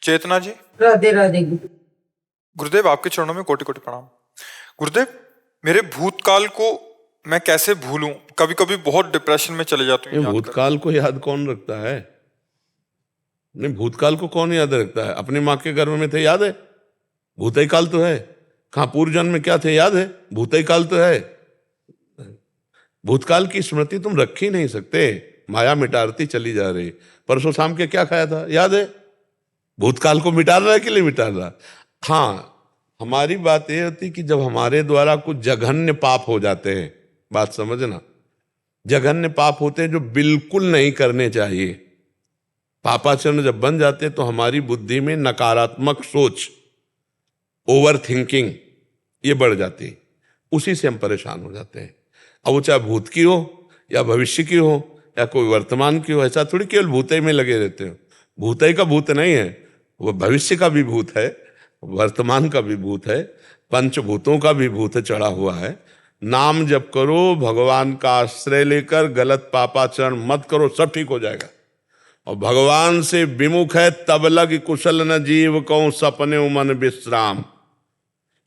चेतना जी। राधे राधे। गुरुदेव, आपके चरणों में कोटि कोटि प्रणाम। गुरुदेव, मेरे भूतकाल को मैं कैसे भूलूं? कभी कभी बहुत डिप्रेशन में चले जाता हूँ याद कर। भूतकाल को याद कौन रखता है? नहीं, भूतकाल को कौन याद रखता है? अपनी माँ के गर्भ में थे, याद है? भूतई काल तो है। कहाँ पूर्व जन्म में क्या थे, याद है? भूतई काल तो है। भूतकाल की स्मृति तुम रख ही नहीं सकते, माया मिटारती चली जा रही। परसों शाम के क्या खाया था, याद है? भूतकाल को मिटा रहा है कि नहीं मिटा रहा? हाँ, हमारी बात यह होती कि जब हमारे द्वारा कुछ जघन्य पाप हो जाते हैं, बात समझना, जघन्य पाप होते हैं जो बिल्कुल नहीं करने चाहिए, पापाचरण जब बन जाते तो हमारी बुद्धि में नकारात्मक सोच, ओवर थिंकिंग, ये बढ़ जाती है। उसी से हम परेशान हो जाते हैं। अब वो चाहे भूत की हो या भविष्य की हो या कोई वर्तमान की हो, ऐसा थोड़ी केवल भूतई में लगे रहते हो। भूतई का भूत नहीं है, वो भविष्य का भी भूत है, वर्तमान का भी भूत है, पंचभूतों का भी भूत चढ़ा हुआ है। नाम जप करो, भगवान का आश्रय लेकर गलत पापाचरण मत करो, सब ठीक हो जाएगा। और भगवान से विमुख है तब लग कुशल न जीव कौं सपने मन विश्राम।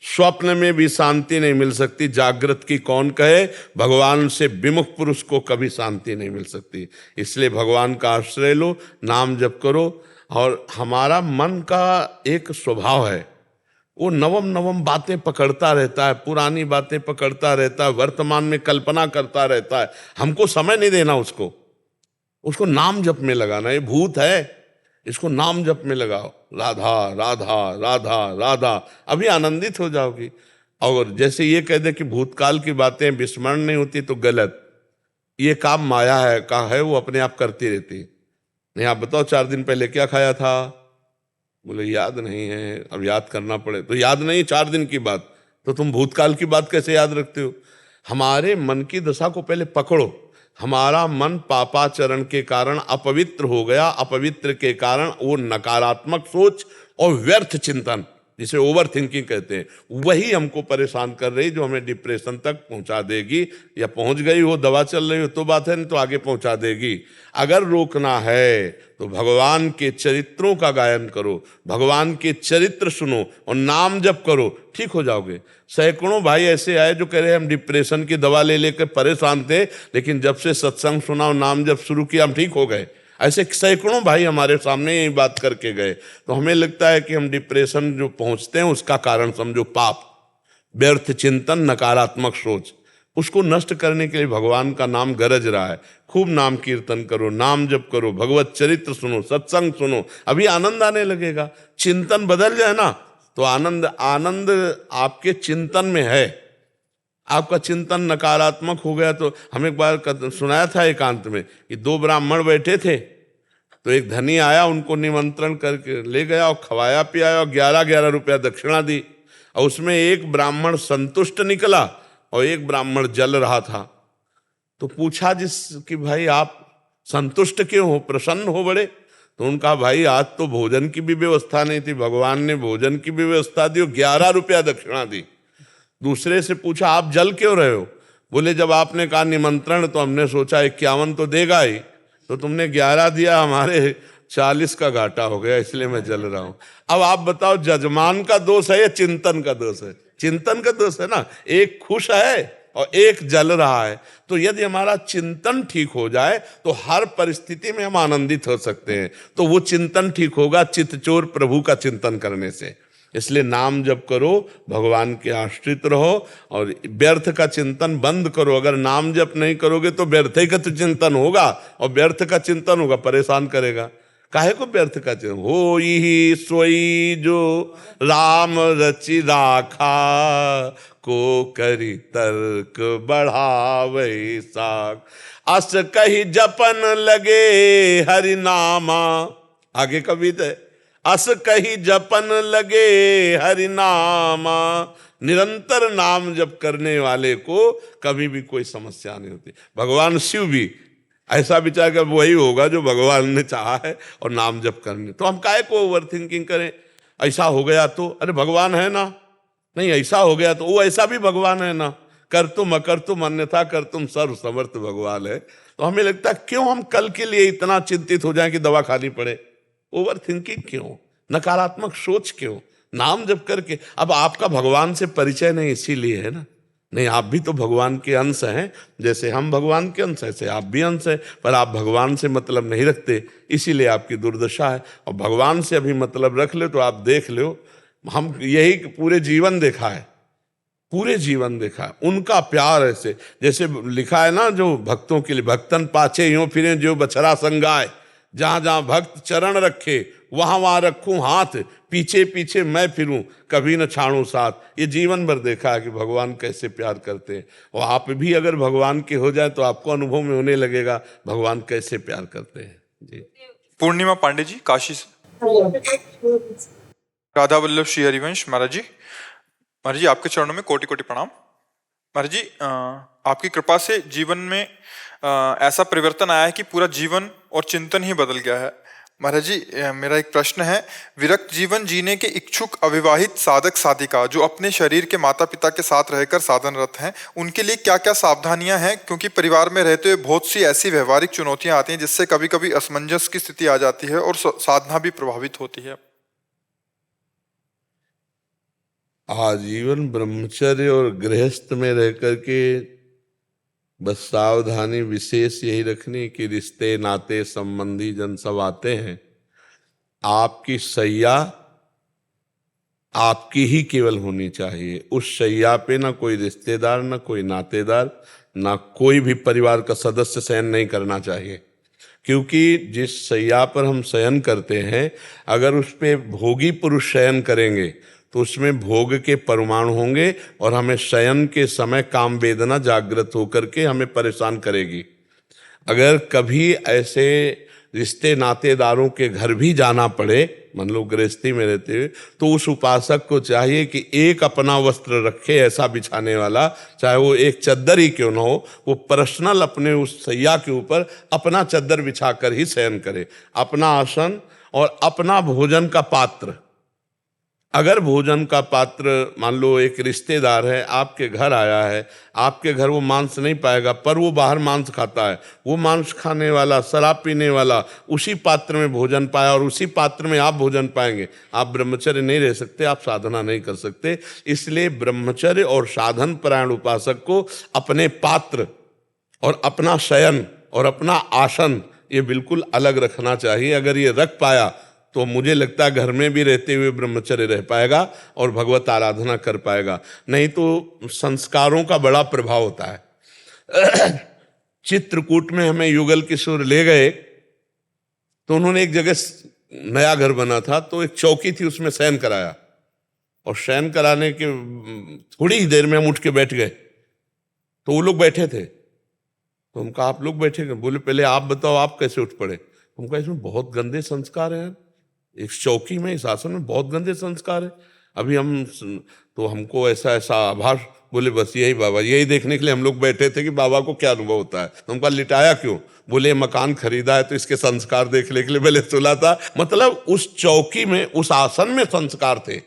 स्वप्न में भी शांति नहीं मिल सकती, जागृत की कौन कहे। भगवान से विमुख पुरुष को कभी शांति नहीं मिल सकती। इसलिए भगवान का आश्रय लो, नाम जप करो। और हमारा मन का एक स्वभाव है, वो नवम नवम बातें पकड़ता रहता है, पुरानी बातें पकड़ता रहता है, वर्तमान में कल्पना करता रहता है। हमको समय नहीं देना उसको, उसको नाम जप में लगाना। ये भूत है, इसको नाम जप में लगाओ, राधा राधा राधा राधा, अभी आनंदित हो जाओगी। और जैसे ये कह दे कि भूतकाल की बातें विस्मरण नहीं होती तो गलत, ये काम माया है का है, वो अपने आप करती रहती। नहीं, आप बताओ 4 दिन पहले क्या खाया था? बोले याद नहीं है, अब याद करना पड़े। तो याद नहीं 4 दिन की बात, तो तुम भूतकाल की बात कैसे याद रखते हो? हमारे मन की दशा को पहले पकड़ो। हमारा मन पापाचरण के कारण अपवित्र हो गया, अपवित्र के कारण वो नकारात्मक सोच और व्यर्थ चिंतन, जिसे ओवर थिंकिंग कहते हैं, वही हमको परेशान कर रही, जो हमें डिप्रेशन तक पहुंचा देगी। या पहुंच गई हो, दवा चल रही हो तो बात है, नहीं तो आगे पहुंचा देगी। अगर रोकना है तो भगवान के चरित्रों का गायन करो, भगवान के चरित्र सुनो और नाम जप करो, ठीक हो जाओगे। सैकड़ों भाई ऐसे आए जो कह रहे हम डिप्रेशन की दवा ले लेकर परेशान थे, लेकिन जब से सत्संग सुना और नाम जप शुरू किया हम ठीक हो गए। ऐसे सैकड़ों भाई हमारे सामने यही बात करके गए। तो हमें लगता है कि हम डिप्रेशन जो पहुंचते हैं उसका कारण समझो पाप, व्यर्थ चिंतन, नकारात्मक सोच। उसको नष्ट करने के लिए भगवान का नाम गरज रहा है। खूब नाम कीर्तन करो, नाम जप करो, भगवत चरित्र सुनो, सत्संग सुनो, अभी आनंद आने लगेगा। चिंतन बदल जाए ना तो आनंद आनंद आपके चिंतन में है। आपका चिंतन नकारात्मक हो गया तो हम एक बार सुनाया था एकांत में कि 2 ब्राह्मण बैठे थे, तो एक धनी आया, उनको निमंत्रण करके ले गया और खवाया पियाया और 11-11 रुपया दक्षिणा दी। और उसमें एक ब्राह्मण संतुष्ट निकला और एक ब्राह्मण जल रहा था। तो पूछा जिस कि भाई आप संतुष्ट क्यों हो, प्रसन्न हो बड़े? तो उनका भाई आज तो भोजन की भी व्यवस्था नहीं थी, भगवान ने भोजन की भी व्यवस्था दी और 11 रुपया दक्षिणा दी। दूसरे से पूछा आप जल क्यों रहे हो? बोले जब आपने कहा निमंत्रण तो हमने सोचा 51 तो देगा ही, तो तुमने 11 दिया, हमारे 40 का घाटा हो गया, इसलिए मैं जल रहा हूं। अब आप बताओ जजमान का दोष है या चिंतन का दोष है? चिंतन का दोष है ना। एक खुश है और एक जल रहा है। तो यदि हमारा चिंतन ठीक हो जाए तो हर परिस्थिति में हम आनंदित हो सकते हैं। तो वो चिंतन ठीक होगा चित्तचोर प्रभु का चिंतन करने से। इसलिए नाम जप करो, भगवान के आश्रित रहो और व्यर्थ का चिंतन बंद करो। अगर नाम जप नहीं करोगे तो व्यर्थ का तो चिंतन होगा, और व्यर्थ का चिंतन होगा परेशान करेगा। काहे को व्यर्थ का चिंतन? हो ही सोई जो राम रचि राखा, को करी तर्क बढ़ावे साख। अस कही जपन लगे हरि नामा, आगे कभी है, अस कही जपन लगे हरि नामा। निरंतर नाम जप करने वाले को कभी भी कोई समस्या नहीं होती। भगवान शिव भी ऐसा विचार कर वही होगा जो भगवान ने चाहा है और नाम जप करने। तो हम काहे को ओवर थिंकिंग करें? ऐसा हो गया तो अरे भगवान है ना, नहीं ऐसा हो गया तो वो ऐसा भी भगवान है ना। कर तुम अकर तुम अन्यथा कर तुम सर्व समर्थ भगवान है। तो हमें लगता है क्यों हम कल के लिए इतना चिंतित हो जाएं कि दवा खानी पड़े? ओवर थिंकिंग क्यों? नकारात्मक सोच क्यों? नाम जप करके। अब आपका भगवान से परिचय नहीं इसीलिए है ना, नहीं आप भी तो भगवान के अंश हैं, जैसे हम भगवान के अंश हैं ऐसे आप भी अंश हैं, पर आप भगवान से मतलब नहीं रखते, इसीलिए आपकी दुर्दशा है। और भगवान से अभी मतलब रख ले तो आप देख लो, हम यही पूरे जीवन देखा है, पूरे जीवन देखा है उनका प्यार ऐसे, जैसे लिखा है ना जो भक्तों के लिए, भक्तन पाछे यूं फिरे जो बछड़ा संगाए, जहां जहां भक्त चरण रखे वहां वहां रखूं हाथ, पीछे पीछे मैं फिरूं कभी न छाड़ूं साथ। ये जीवन भर देखा है कि भगवान कैसे प्यार करते हैं, और आप भी अगर भगवान के हो जाए तो आपको अनुभव में होने लगेगा भगवान कैसे प्यार करते हैं जी। पूर्णिमा पांडे जी काशी से। राधा वल्लभ श्री हरिवंश महाराज जी आपके चरणों में कोटि कोटि प्रणाम। महाराज जी आपकी कृपा से जीवन में ऐसा परिवर्तन आया है कि पूरा जीवन और चिंतन ही बदल गया है। महाराज जी मेरा एक प्रश्न है, विरक्त जीवन जीने के इच्छुक अविवाहित साधक साधिका जो अपने शरीर के माता पिता के साथ रहकर साधनरत हैं, उनके लिए क्या क्या सावधानियां हैं? क्योंकि परिवार में रहते हुए बहुत सी ऐसी व्यवहारिक चुनौतियां आती हैं जिससे कभी कभी असमंजस की स्थिति आ जाती है और साधना भी प्रभावित होती है। आजीवन ब्रह्मचर्य और गृहस्थ में रह करके बस सावधानी विशेष यही रखनी कि रिश्ते नाते संबंधी जन सब आते हैं, आपकी सैया आपकी ही केवल होनी चाहिए। उस सैया पे ना कोई रिश्तेदार, ना कोई नातेदार, ना कोई भी परिवार का सदस्य शयन नहीं करना चाहिए। क्योंकि जिस सैया पर हम शयन करते हैं, अगर उस पे भोगी पुरुष शयन करेंगे तो उसमें भोग के परमाणु होंगे और हमें शयन के समय काम वेदना जागृत होकर के हमें परेशान करेगी। अगर कभी ऐसे रिश्ते नातेदारों के घर भी जाना पड़े, मान लो गृहस्थी में रहते हुए, तो उस उपासक को चाहिए कि एक अपना वस्त्र रखे ऐसा बिछाने वाला, चाहे वो एक चद्दर ही क्यों ना हो, वो पर्सनल अपने उस सैया के ऊपर अपना चद्दर बिछा कर ही शयन करे, अपना आसन और अपना भोजन का पात्र। अगर भोजन का पात्र मान लो एक रिश्तेदार है आपके घर आया है, आपके घर वो मांस नहीं पाएगा पर वो बाहर मांस खाता है, वो मांस खाने वाला शराब पीने वाला उसी पात्र में भोजन पाया और उसी पात्र में आप भोजन पाएंगे, आप ब्रह्मचर्य नहीं रह सकते, आप साधना नहीं कर सकते। इसलिए ब्रह्मचर्य और साधन परायण उपासक को अपने पात्र और अपना शयन और अपना आसन ये बिल्कुल अलग रखना चाहिए। अगर ये रख पाया तो मुझे लगता है घर में भी रहते हुए ब्रह्मचर्य रह पाएगा और भगवत आराधना कर पाएगा। नहीं तो संस्कारों का बड़ा प्रभाव होता है। चित्रकूट में हमें युगल किशोर ले गए तो उन्होंने एक जगह नया घर बना था, तो एक चौकी थी उसमें शयन कराया, और शयन कराने के थोड़ी ही देर में हम उठ के बैठ गए तो वो लोग बैठे थे। तो हम कहा आप लोग बैठे गए? बोले पहले आप बताओ आप कैसे उठ पड़े? हम कहा इसमें बहुत गंदे संस्कार हैं, इस चौकी में इस आसन में बहुत गंदे संस्कार है। अभी हम तो हमको ऐसा ऐसा आभास, बोले बस यही बाबा, यही देखने के लिए हम लोग बैठे थे कि बाबा को क्या अनुभव होता है। तो हमको लिटाया क्यों? बोले मकान खरीदा है तो इसके संस्कार देखने के लिए मैंने सुना था। मतलब उस चौकी में उस आसन में संस्कार थे।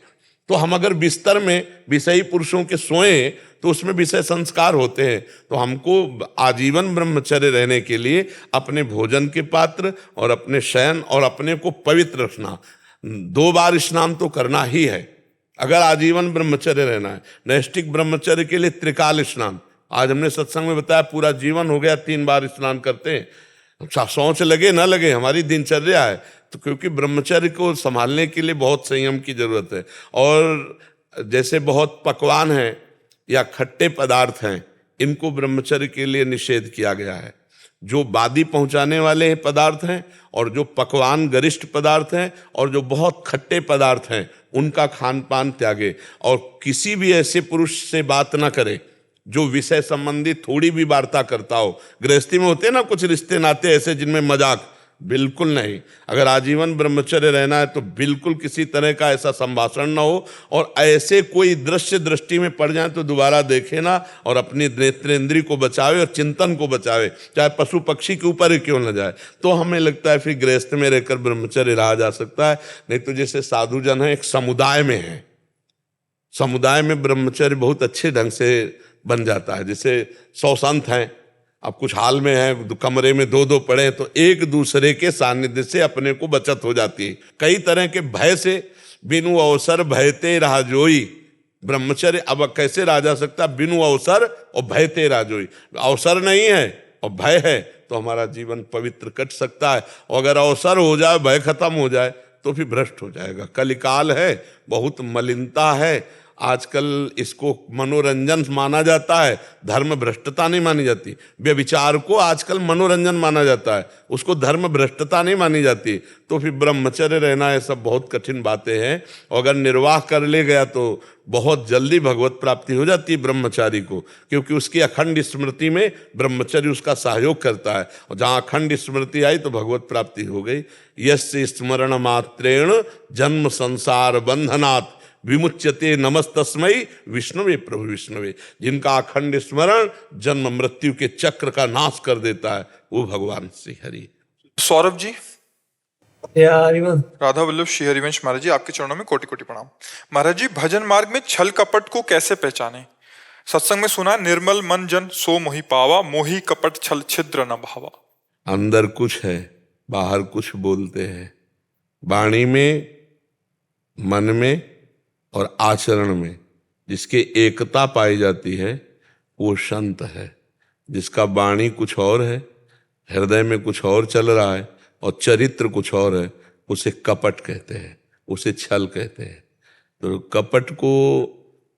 तो हम अगर बिस्तर में विषयी पुरुषों के सोए तो उसमें विषय संस्कार होते हैं। तो हमको आजीवन ब्रह्मचर्य रहने के लिए अपने भोजन के पात्र और अपने शयन और अपने को पवित्र रखना, 2 बार स्नान तो करना ही है अगर आजीवन ब्रह्मचर्य रहना है। नैष्ठिक ब्रह्मचर्य के लिए त्रिकाल स्नान, आज हमने सत्संग में बताया पूरा जीवन हो गया 3 बार स्नान करते हैं। सोच लगे ना लगे हमारी दिनचर्या है। तो क्योंकि ब्रह्मचर्य को संभालने के लिए बहुत संयम की जरूरत है। और जैसे बहुत पकवान हैं या खट्टे पदार्थ हैं, इनको ब्रह्मचर्य के लिए निषेध किया गया है। जो बादी पहुंचाने वाले पदार्थ हैं और जो पकवान गरिष्ठ पदार्थ हैं और जो बहुत खट्टे पदार्थ हैं उनका खान पान त्यागे। और किसी भी ऐसे पुरुष से बात ना करे जो विषय संबंधी थोड़ी भी वार्ता करता हो। गृहस्थी में होते हैं ना कुछ रिश्ते नाते ऐसे जिनमें मजाक, बिल्कुल नहीं। अगर आजीवन ब्रह्मचर्य रहना है तो बिल्कुल किसी तरह का ऐसा संभाषण ना हो, और ऐसे कोई दृष्टि में पड़ जाए तो दोबारा देखे ना, और अपनी नेत्रेंद्री को बचावे और चिंतन को बचावे, चाहे पशु पक्षी के ऊपर ही क्यों न जाए। तो हमें लगता है फिर गृहस्थ में रहकर ब्रह्मचर्य रहा जा सकता है। नहीं तो जैसे साधु जन है एक समुदाय में है, समुदाय में ब्रह्मचर्य बहुत अच्छे ढंग से बन जाता है। जैसे 100 संत हैं, आप कुछ हाल में हैं, कमरे में दो दो पड़े तो एक दूसरे के सानिध्य से अपने को बचत हो जाती है। कई तरह के भय से बिनु अवसर भयते राह जोई, ब्रह्मचर्य अब कैसे रहा जा सकता, बिनु अवसर और भयते राह जोई। अवसर नहीं है और भय है तो हमारा जीवन पवित्र कट सकता है, और अगर अवसर हो जाए, भय खत्म हो जाए तो फिर भ्रष्ट हो जाएगा। कलिकाल है, बहुत मलिनता है। आजकल इसको मनोरंजन माना जाता है, धर्म भ्रष्टता नहीं मानी जाती। व्यभिचार को आजकल मनोरंजन माना जाता है, उसको धर्म भ्रष्टता नहीं मानी जाती। तो फिर ब्रह्मचर्य रहना, ये सब बहुत कठिन बातें हैं। और अगर निर्वाह कर ले गया तो बहुत जल्दी भगवत प्राप्ति हो जाती है ब्रह्मचारी को, क्योंकि उसकी अखंड स्मृति में ब्रह्मचर्य उसका सहयोग करता है। और जहाँ अखंड स्मृति आई तो भगवत प्राप्ति हो गई। यस्य स्मरण मात्रेण जन्म संसार बंधनात् विमुच्यते नमस्तस्मै विष्णुवे प्रभु विष्णुवे। जिनका अखंड स्मरण जन्म मृत्यु के चक्र का नाश कर देता है, वो भगवान श्री हरि। सौरभ जी, हरिवंश। राधा वल्लभ श्री हरिवंश महाराज जी, आपके चरणों में कोटि कोटि प्रणाम। महाराज जी, भजन मार्ग में छल कपट को कैसे पहचाने? सत्संग में सुना, निर्मल मन जन सो मोहि पावा, मोहि कपट छल छिद्र न भावा। अंदर कुछ है, बाहर कुछ बोलते हैं। वाणी में, मन में और आचरण में जिसके एकता पाई जाती है वो संत है। जिसका वाणी कुछ और है, हृदय में कुछ और चल रहा है और चरित्र कुछ और है, उसे कपट कहते हैं, उसे छल कहते हैं। तो कपट को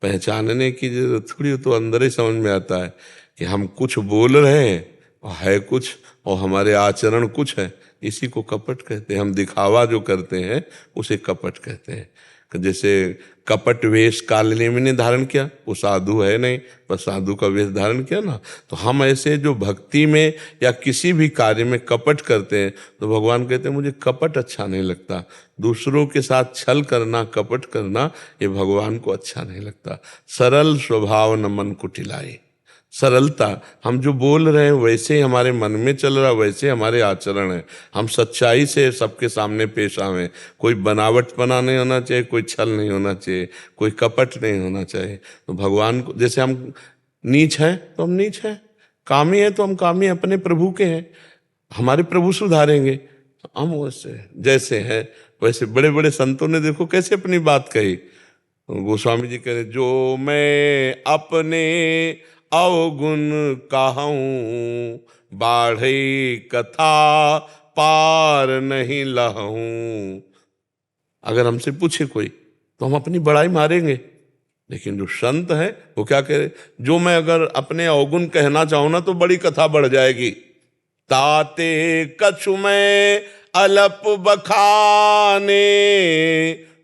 पहचानने की जरूरत थोड़ी, तो अंदर ही समझ में आता है कि हम कुछ बोल रहे हैं और है कुछ, और हमारे आचरण कुछ है, इसी को कपट कहते हैं। हम दिखावा जो करते हैं उसे कपट कहते हैं। जैसे कपट वेश कालिनेमि ने धारण किया, वो साधु है नहीं, बस साधु का वेश धारण किया ना। तो हम ऐसे जो भक्ति में या किसी भी कार्य में कपट करते हैं तो भगवान कहते हैं मुझे कपट अच्छा नहीं लगता। दूसरों के साथ छल करना, कपट करना, ये भगवान को अच्छा नहीं लगता। सरल स्वभाव न मन कुटिलाई, सरलता, हम जो बोल रहे हैं वैसे ही हमारे मन में चल रहा, वैसे हमारे आचरण है। हम सच्चाई से सबके सामने पेश आवें, कोई बनावटपना नहीं होना चाहिए, कोई छल नहीं होना चाहिए, कोई कपट नहीं होना चाहिए। तो भगवान को, जैसे हम नीच हैं तो हम नीच हैं, कामी हैं तो हम कामी अपने प्रभु के हैं, हमारे प्रभु सुधारेंगे। हम वैसे जैसे हैं वैसे। बड़े बड़े संतों ने देखो कैसे अपनी बात कही। गोस्वामी जी कह रहे, जो मैं अपने अवगुण कहूँ, बाढ़ई कथा पार नहीं लहूँ। अगर हमसे पूछे कोई तो हम अपनी बड़ाई मारेंगे, लेकिन जो संत है वो क्या कह रहे, जो मैं अगर अपने अवगुण कहना चाहूँ ना तो बड़ी कथा बढ़ जाएगी। ताते कछु मैं अलप बखाने,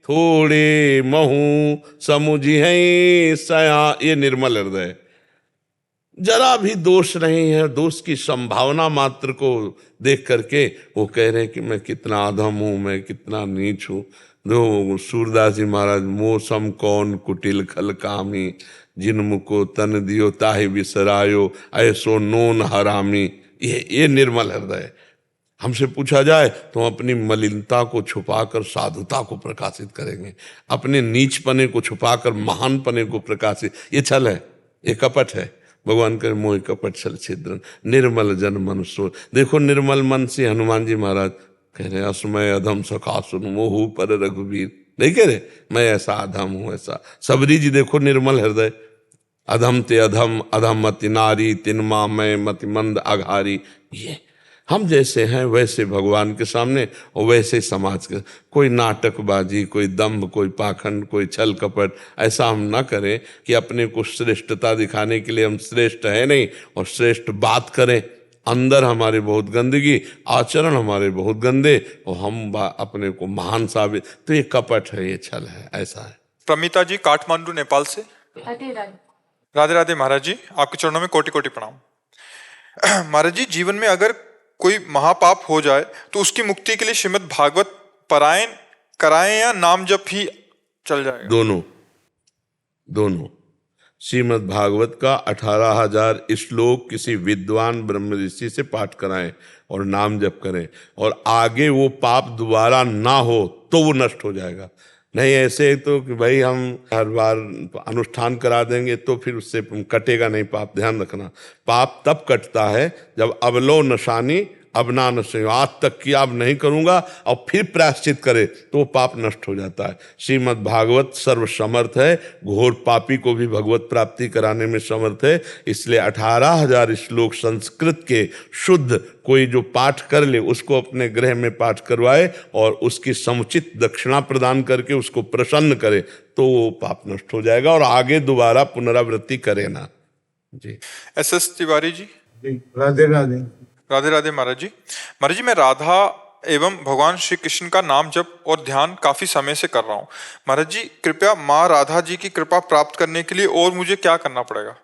थोड़े महू समुझी है सया। ये निर्मल हृदय, जरा भी दोष नहीं है, दोष की संभावना मात्र को देख करके वो कह रहे हैं कि मैं कितना अधम हूँ, मैं कितना नीच हूँ। दो सूरदास जी महाराज, मोसम कौन कुटिल खल कामी, जिन को तन दियो ताहि बिसरायो, ऐसो नोन हरामी। ये निर्मल हृदय। हमसे पूछा जाए तो हम अपनी मलिनता को छुपाकर साधुता को प्रकाशित करेंगे, अपने नीचपने को छुपाकर महानपने को प्रकाशित। ये छल है, ये कपट है। भगवान करे मोहि कपट छल छिद्रन, निर्मल जन मन सो। देखो निर्मल मन से हनुमान जी महाराज कह रहे, असमय अधम सखा सुन मोहु पर रघुवीर। नहीं कह रहे मैं ऐसा अधम हूँ ऐसा। सबरी जी देखो निर्मल हृदय, अधम ते अधम अधम मति नारी, तिनमा मैं मति मंद अघारी। ये हम जैसे हैं वैसे भगवान के सामने और वैसे समाज के। कोई नाटकबाजी, कोई दंभ, कोई पाखंड, कोई छल कपट, ऐसा हम ना करें कि अपने को श्रेष्ठता दिखाने के लिए हम श्रेष्ठ है नहीं और श्रेष्ठ बात करें। अंदर हमारे बहुत गंदगी, आचरण हमारे बहुत गंदे और हम अपने को महान साबित। तो ये कपट है, ये छल है, ऐसा है। प्रमिता जी, काठमांडू नेपाल से। राधे राधे महाराज जी, आपके चरणों में कोटि कोटि प्रणाम। महाराज जी, जीवन में अगर कोई महापाप हो जाए तो उसकी मुक्ति के लिए श्रीमद् भागवत पारायण कराएं या नाम जप ही चल जाएगा? दोनों। श्रीमद् भागवत का 18,000 श्लोक किसी विद्वान ब्रह्म ऋषि से पाठ कराएं और नाम जप करें, और आगे वो पाप दोबारा ना हो तो वो नष्ट हो जाएगा। नहीं ऐसे तो कि भाई हम हर बार अनुष्ठान करा देंगे तो फिर उससे कटेगा नहीं पाप, ध्यान रखना। पाप तब कटता है जब अवलो नशानी अब ना नशे, आज तक किया अब नहीं करूंगा और फिर प्रायश्चित करे तो वो पाप नष्ट हो जाता है। श्रीमद् भागवत सर्वसमर्थ है, घोर पापी को भी भगवत प्राप्ति कराने में समर्थ है। इसलिए 18,000 श्लोक संस्कृत के शुद्ध कोई जो पाठ कर ले उसको अपने गृह में पाठ करवाए और उसकी समुचित दक्षिणा प्रदान करके उसको प्रसन्न करे तो वो पाप नष्ट हो जाएगा और आगे दोबारा पुनरावृत्ति करे ना। जी SS तिवारी जी। राधे राधे। राधे राधे महाराज जी। महाराज जी, मैं राधा एवं भगवान श्री कृष्ण का नाम जप और ध्यान काफी समय से कर रहा हूँ। महाराज जी, कृपया माँ राधा जी की कृपा प्राप्त करने के लिए और मुझे क्या करना पड़ेगा?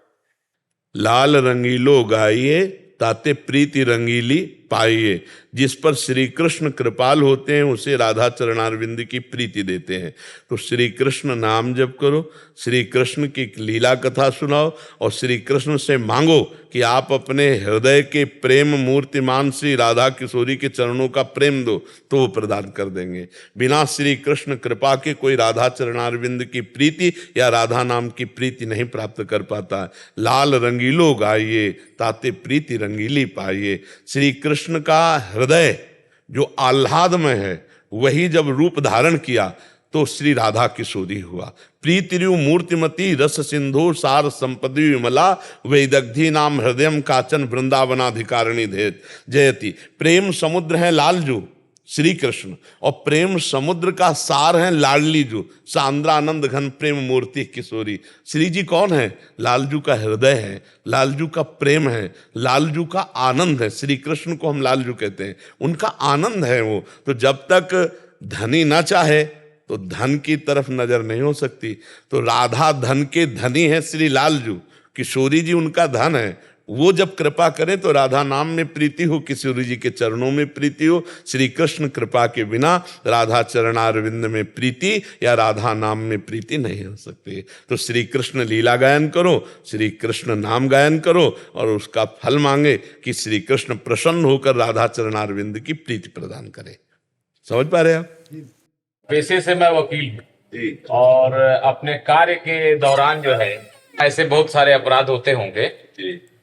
लाल रंगीलो गाइए ताते प्रीति रंगीली पाइए। जिस पर श्री कृष्ण कृपाल होते हैं उसे राधा चरणारविंद की प्रीति देते हैं। तो श्री कृष्ण नाम जप करो, श्री कृष्ण की लीला कथा सुनाओ और श्री कृष्ण से मांगो कि आप अपने हृदय के प्रेम मूर्तिमान श्री राधा किशोरी के चरणों का प्रेम दो तो वो प्रदान कर देंगे। बिना श्री कृष्ण कृपा के कोई राधा चरणारविंद की प्रीति या राधा नाम की प्रीति नहीं प्राप्त कर पाता है। लाल रंगीलो गाइए ताते प्रीति रंगीली पाइए। श्री कृष्ण का हृदय जो आह्लादमय है वही जब रूप धारण किया तो श्री राधा किशोरी हुआ। प्रीतिरु मूर्तिमती रस सिंधु सार संपदि विमला वैदग्धि नाम हृदयम काचन वृंदावनाधिकारिणी जयति। प्रेम समुद्र है लालजू श्री कृष्ण और प्रेम समुद्र का सार है लाडली जू, सांद्रानंद घन प्रेम मूर्ति किशोरी। श्री जी कौन है? लालजू का हृदय है, लालजू का प्रेम है, लालजू का आनंद है। श्री कृष्ण को हम लालजू कहते हैं, उनका आनंद है वो। तो जब तक धनी ना चाहे तो धन की तरफ नजर नहीं हो सकती। तो राधा धन के धनी है श्री लालजू, किशोरी जी उनका धन है। वो जब कृपा करें तो राधा नाम में प्रीति हो, किशोरी जी के चरणों में प्रीति हो। श्री कृष्ण कृपा के बिना राधा चरणारविंद में प्रीति या राधा नाम में प्रीति नहीं हो सकती। तो श्री कृष्ण लीला गायन करो, श्री कृष्ण नाम गायन करो और उसका फल मांगे कि श्री कृष्ण प्रसन्न होकर राधा चरणारविंद की प्रीति प्रदान करे। समझ पा रहे आप? पेशे से मैं वकील हूँ और अपने कार्य के दौरान जो है ऐसे बहुत सारे अपराध होते होंगे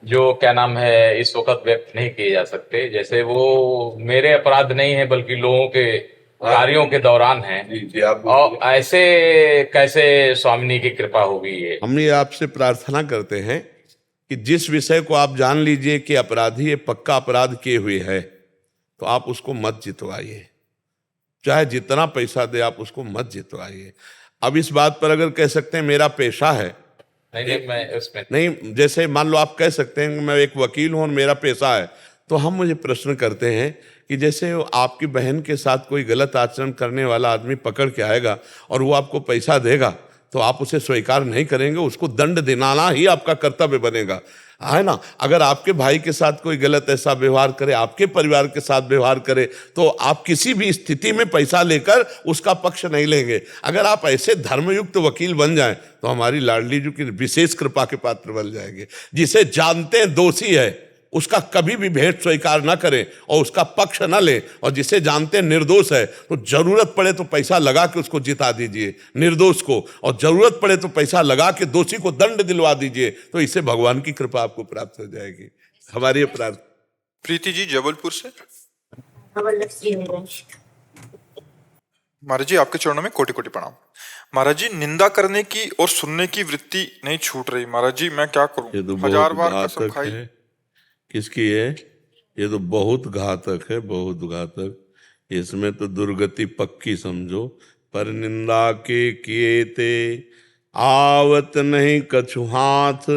जो क्या नाम है इस वक्त व्यक्त नहीं किए जा सकते। जैसे वो मेरे अपराध नहीं है बल्कि लोगों के कार्यों के दौरान है। और ऐसे कैसे स्वामिनी की कृपा होगी? ये हम ये आपसे प्रार्थना करते हैं कि जिस विषय को आप जान लीजिए कि अपराधी ये पक्का अपराध किए हुए है तो आप उसको मत जितवाइए, चाहे जितना पैसा दे आप उसको मत जितवाइए। अब इस बात पर अगर कह सकते हैं मेरा पेशा है, नहीं मैं उसमें नहीं, जैसे मान लो आप कह सकते हैं कि मैं एक वकील हूं और मेरा पेशा है, तो हम मुझे प्रश्न करते हैं कि जैसे आपकी बहन के साथ कोई गलत आचरण करने वाला आदमी पकड़ के आएगा और वो आपको पैसा देगा तो आप उसे स्वीकार नहीं करेंगे, उसको दंड दिलाना ही आपका कर्तव्य बनेगा, है ना। अगर आपके भाई के साथ कोई गलत ऐसा व्यवहार करे, आपके परिवार के साथ व्यवहार करे, तो आप किसी भी स्थिति में पैसा लेकर उसका पक्ष नहीं लेंगे। अगर आप ऐसे धर्मयुक्त वकील बन जाएं तो हमारी लाडली जी की विशेष कृपा के पात्र बन जाएंगे। जिसे जानते हैं दोषी है उसका कभी भी भेंट स्वीकार ना करें और उसका पक्ष ना लें, और जिसे जानते हैं निर्दोष है तो जरूरत पड़े तो पैसा लगा के उसको जिता दीजिए निर्दोष को, और जरूरत पड़े तो पैसा लगा के दोषी को दंड दिलवा दीजिए। तो इससे भगवान की कृपा आपको प्राप्त हो जाएगी। हमारी प्रार्थना। प्रीति जी जबलपुर से। महाराज जी, आपके चरणों में कोटि कोटि प्रणाम। महाराज जी, निंदा करने की और सुनने की वृत्ति नहीं छूट रही। महाराज जी, मैं क्या करूं? ये तो 1000 बार बहुत कसम घातक खाई। है। किसकी है? ये तो बहुत घातक है, बहुत घातक। इसमें तो दुर्गति पक्की समझो। पर निंदा के किए ते आवत नहीं कछु हाथ,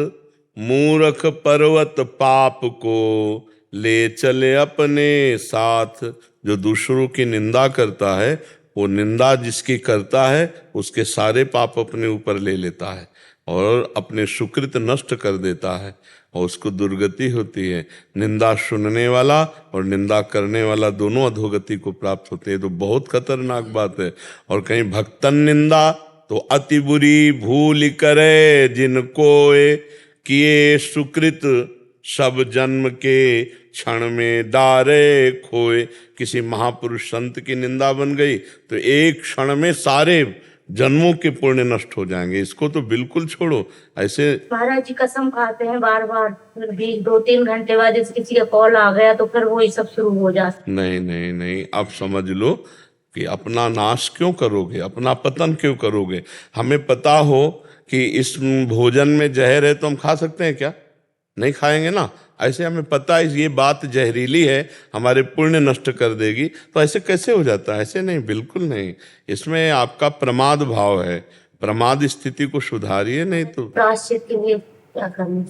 मूर्ख पर्वत पाप को ले चले अपने साथ। जो दूसरों की निंदा करता है वो निंदा जिसकी करता है उसके सारे पाप अपने ऊपर ले लेता है और अपने सुकृत नष्ट कर देता है और उसको दुर्गति होती है। निंदा सुनने वाला और निंदा करने वाला दोनों अधोगति को प्राप्त होते हैं। तो बहुत खतरनाक बात है। और कहीं भक्तन निंदा तो अति बुरी भूल करे, जिनको किए सुकृत सब जन्म के क्षण में डारे खोए। किसी महापुरुष संत की निंदा बन गई तो एक क्षण में सारे जन्मों के पुण्य नष्ट हो जाएंगे। इसको तो बिल्कुल छोड़ो। ऐसे महाराज जी कसम खाते हैं बार बार, फिर भी 2-3 घंटे बाद जैसे किसी का कॉल आ गया तो फिर वही सब शुरू हो जाता। नहीं नहीं नहीं, आप समझ लो कि अपना नाश क्यों करोगे, अपना पतन क्यों करोगे। हमें पता हो कि इस भोजन में जहर है तो हम खा सकते हैं क्या? नहीं खाएंगे ना। ऐसे हमें पता है ये बात जहरीली है, हमारे पुण्य नष्ट कर देगी, तो ऐसे कैसे हो जाता है? ऐसे नहीं, बिल्कुल नहीं। इसमें आपका प्रमाद भाव है। प्रमाद स्थिति को सुधारिए, नहीं तो प्रायश्चित के लिए क्या करना?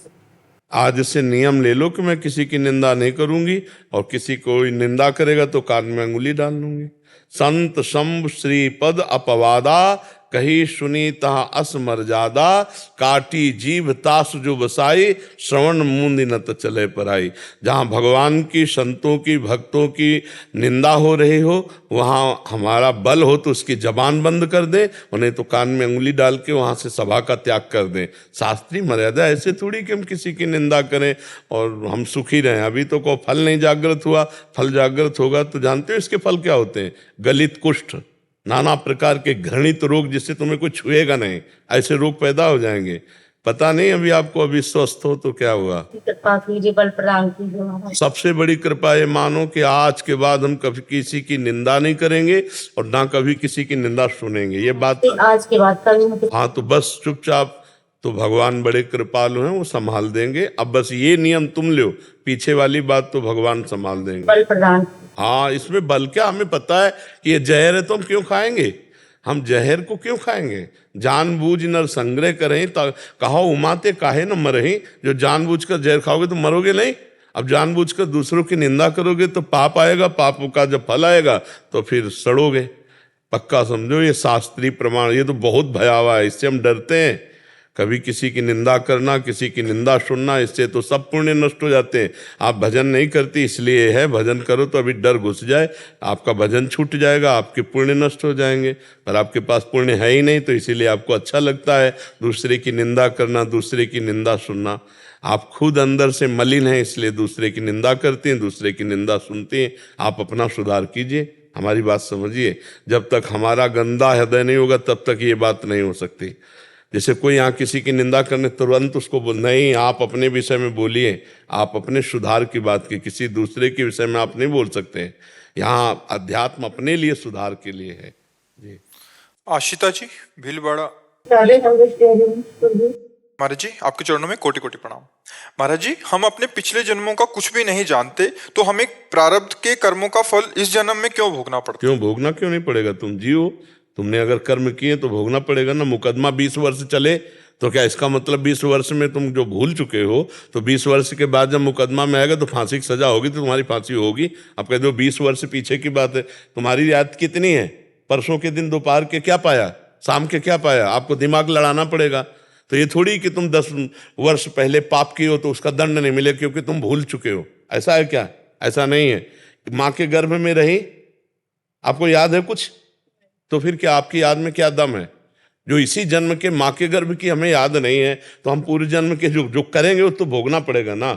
आज से नियम ले लो कि मैं किसी की निंदा नहीं करूंगी, और किसी को निंदा करेगा तो कान में अंगुली डाल लूंगी। संत शंभ श्री पद अपवादा, कही सुनी तहा अस मर्यादा, काटी जीभ तास जो बसाई, श्रवण मूंद न त चले पराई। जहाँ भगवान की, संतों की, भक्तों की निंदा हो रही हो, वहाँ हमारा बल हो तो उसकी जबान बंद कर दें, उन्हें तो कान में उंगली डाल के वहाँ से सभा का त्याग कर दें। शास्त्रीय मर्यादा ऐसे थोड़ी कि हम किसी की निंदा करें और हम सुखी रहें। अभी तो को फल नहीं जागृत हुआ, फल जागृत होगा तो जानते हो इसके फल क्या होते हैं? गलित, कुष्ठ, नाना प्रकार के घृणित रोग, जिससे तुम्हें कोई छुएगा नहीं, ऐसे रोग पैदा हो जाएंगे। पता नहीं अभी आपको, अभी स्वस्थ हो तो क्या हुआ? कृपा कीजिए, बल प्रदान कीजिए महाराज। सबसे बड़ी कृपा ये मानो कि आज के बाद हम कभी किसी की निंदा नहीं करेंगे और ना कभी किसी की निंदा सुनेंगे। ये बात, आज के बाद कभी नहीं। हाँ तो बस चुपचाप, तो भगवान बड़े कृपालु हैं, वो संभाल देंगे। अब बस ये नियम तुम लो, पीछे वाली बात तो भगवान संभाल देंगे। बल प्रदान। हाँ, इसमें बल क्या? हमें पता है कि ये जहर है तो हम क्यों खाएंगे? हम जहर को क्यों खाएंगे? जानबूझ नर संग्रह करें तो कहो उमाते काहे न मरही। जो जानबूझकर जहर खाओगे तो मरोगे नहीं। अब जानबूझकर दूसरों की निंदा करोगे तो पाप आएगा, पाप का जब फल आएगा तो फिर सड़ोगे। पक्का समझो, ये शास्त्रीय प्रमाण, ये तो बहुत भयावह है, इससे हम डरते हैं। कभी किसी की निंदा करना, किसी की निंदा सुनना, इससे तो सब पुण्य नष्ट हो जाते हैं। आप भजन नहीं करती इसलिए है, भजन करो तो अभी डर घुस जाए, आपका भजन छूट जाएगा, आपके पुण्य नष्ट हो जाएंगे। पर आपके पास पुण्य है ही नहीं, तो इसीलिए आपको अच्छा लगता है दूसरे की निंदा करना, दूसरे की निंदा सुनना। आप खुद अंदर से मलिन हैं, इसलिए दूसरे की निंदा करती हैं, दूसरे की निंदा सुनती हैं। आप अपना सुधार कीजिए, हमारी बात समझिए। जब तक हमारा गंदा हृदय नहीं होगा तब तक ये बात नहीं हो सकती। जैसे कोई यहाँ किसी की निंदा करने तुरंत उसको बोल, नहीं आप अपने विषय में बोलिए, आप अपने सुधार की बात की, किसी दूसरे के विषय में आप नहीं बोल सकते। यहाँ अध्यात्म अपने लिए सुधार के लिए है। जी आशिता जी भीलवाड़ा। महाराज जी आपके चरणों में कोटि कोटि प्रणाम। महाराज जी, हम अपने पिछले जन्मों का कुछ भी नहीं जानते, तो हमें प्रारब्ध के कर्मों का फल इस जन्म में क्यों भोगना पड़ता? क्यों भोगना क्यों नहीं पड़ेगा? तुम जियो, तुमने अगर कर्म किए तो भोगना पड़ेगा ना। मुकदमा 20 वर्ष चले तो क्या इसका मतलब 20 वर्ष में तुम जो भूल चुके हो, तो 20 वर्ष के बाद जब मुकदमा में आएगा तो फांसी की सजा होगी, तो तुम्हारी फांसी होगी। अब कह दो 20 वर्ष पीछे की बात है, तुम्हारी याद कितनी है? परसों के दिन दोपहर के क्या पाया, शाम के क्या पाया? आपको दिमाग लड़ाना पड़ेगा। तो ये थोड़ी कि तुम 10 वर्ष पहले पाप किए हो तो उसका दंड नहीं मिले क्योंकि तुम भूल चुके हो। ऐसा है क्या? ऐसा नहीं है। माँ के गर्भ में रही, आपको याद है कुछ? तो फिर क्या आपकी याद में क्या दम है? जो इसी जन्म के माँ के गर्भ की हमें याद नहीं है, तो हम पूरे जन्म के जो करेंगे वो तो भोगना पड़ेगा ना।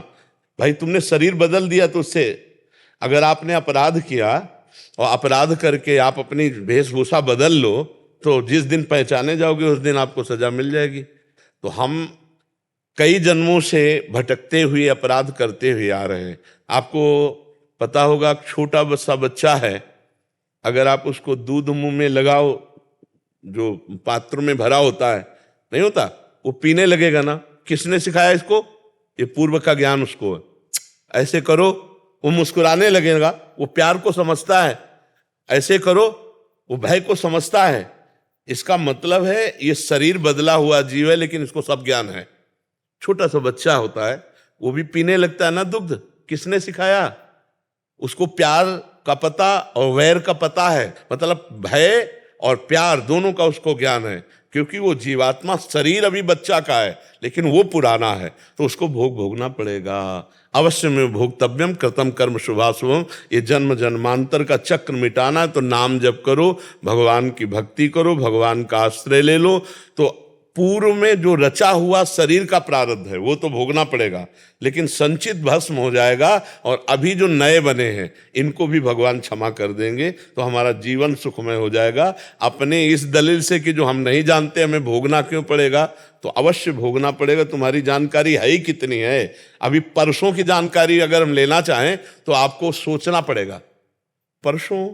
भाई तुमने शरीर बदल दिया तो उससे, अगर आपने अपराध किया और अपराध करके आप अपनी वेशभूषा बदल लो, तो जिस दिन पहचाने जाओगे उस दिन आपको सजा मिल जाएगी। तो हम कई जन्मों से भटकते हुए, अपराध करते हुए आ रहे हैं। आपको पता होगा, छोटा सा बच्चा है, अगर आप उसको दूध मुंह में लगाओ, जो पात्र में भरा होता है, नहीं होता, वो पीने लगेगा ना। किसने सिखाया इसको? ये पूर्व का ज्ञान उसको है। ऐसे करो, वो मुस्कुराने लगेगा, वो प्यार को समझता है। ऐसे करो, वो भय को समझता है। इसका मतलब है ये शरीर बदला हुआ जीव है, लेकिन इसको सब ज्ञान है। छोटा सा बच्चा होता है, वो भी पीने लगता है ना दुग्ध। किसने सिखाया? उसको प्यार का पता और वैर का पता है, मतलब भय और प्यार दोनों का उसको ज्ञान है। क्योंकि वो जीवात्मा, शरीर अभी बच्चा का है लेकिन वो पुराना है, तो उसको भोगना पड़ेगा। अवश्य में भोक्तव्यम कृतम कर्म शुभाशुभम। ये जन्म जन्मांतर का चक्र मिटाना है तो नाम जप करो, भगवान की भक्ति करो, भगवान का आश्रय ले लो, तो पूर्व में जो रचा हुआ शरीर का प्रारब्ध है वो तो भोगना पड़ेगा, लेकिन संचित भस्म हो जाएगा और अभी जो नए बने हैं इनको भी भगवान क्षमा कर देंगे, तो हमारा जीवन सुखमय हो जाएगा। अपने इस दलील से कि जो हम नहीं जानते हमें भोगना क्यों पड़ेगा, तो अवश्य भोगना पड़ेगा। तुम्हारी जानकारी है ही कितनी है। अभी परसों की जानकारी अगर हम लेना चाहें तो आपको सोचना पड़ेगा, परसों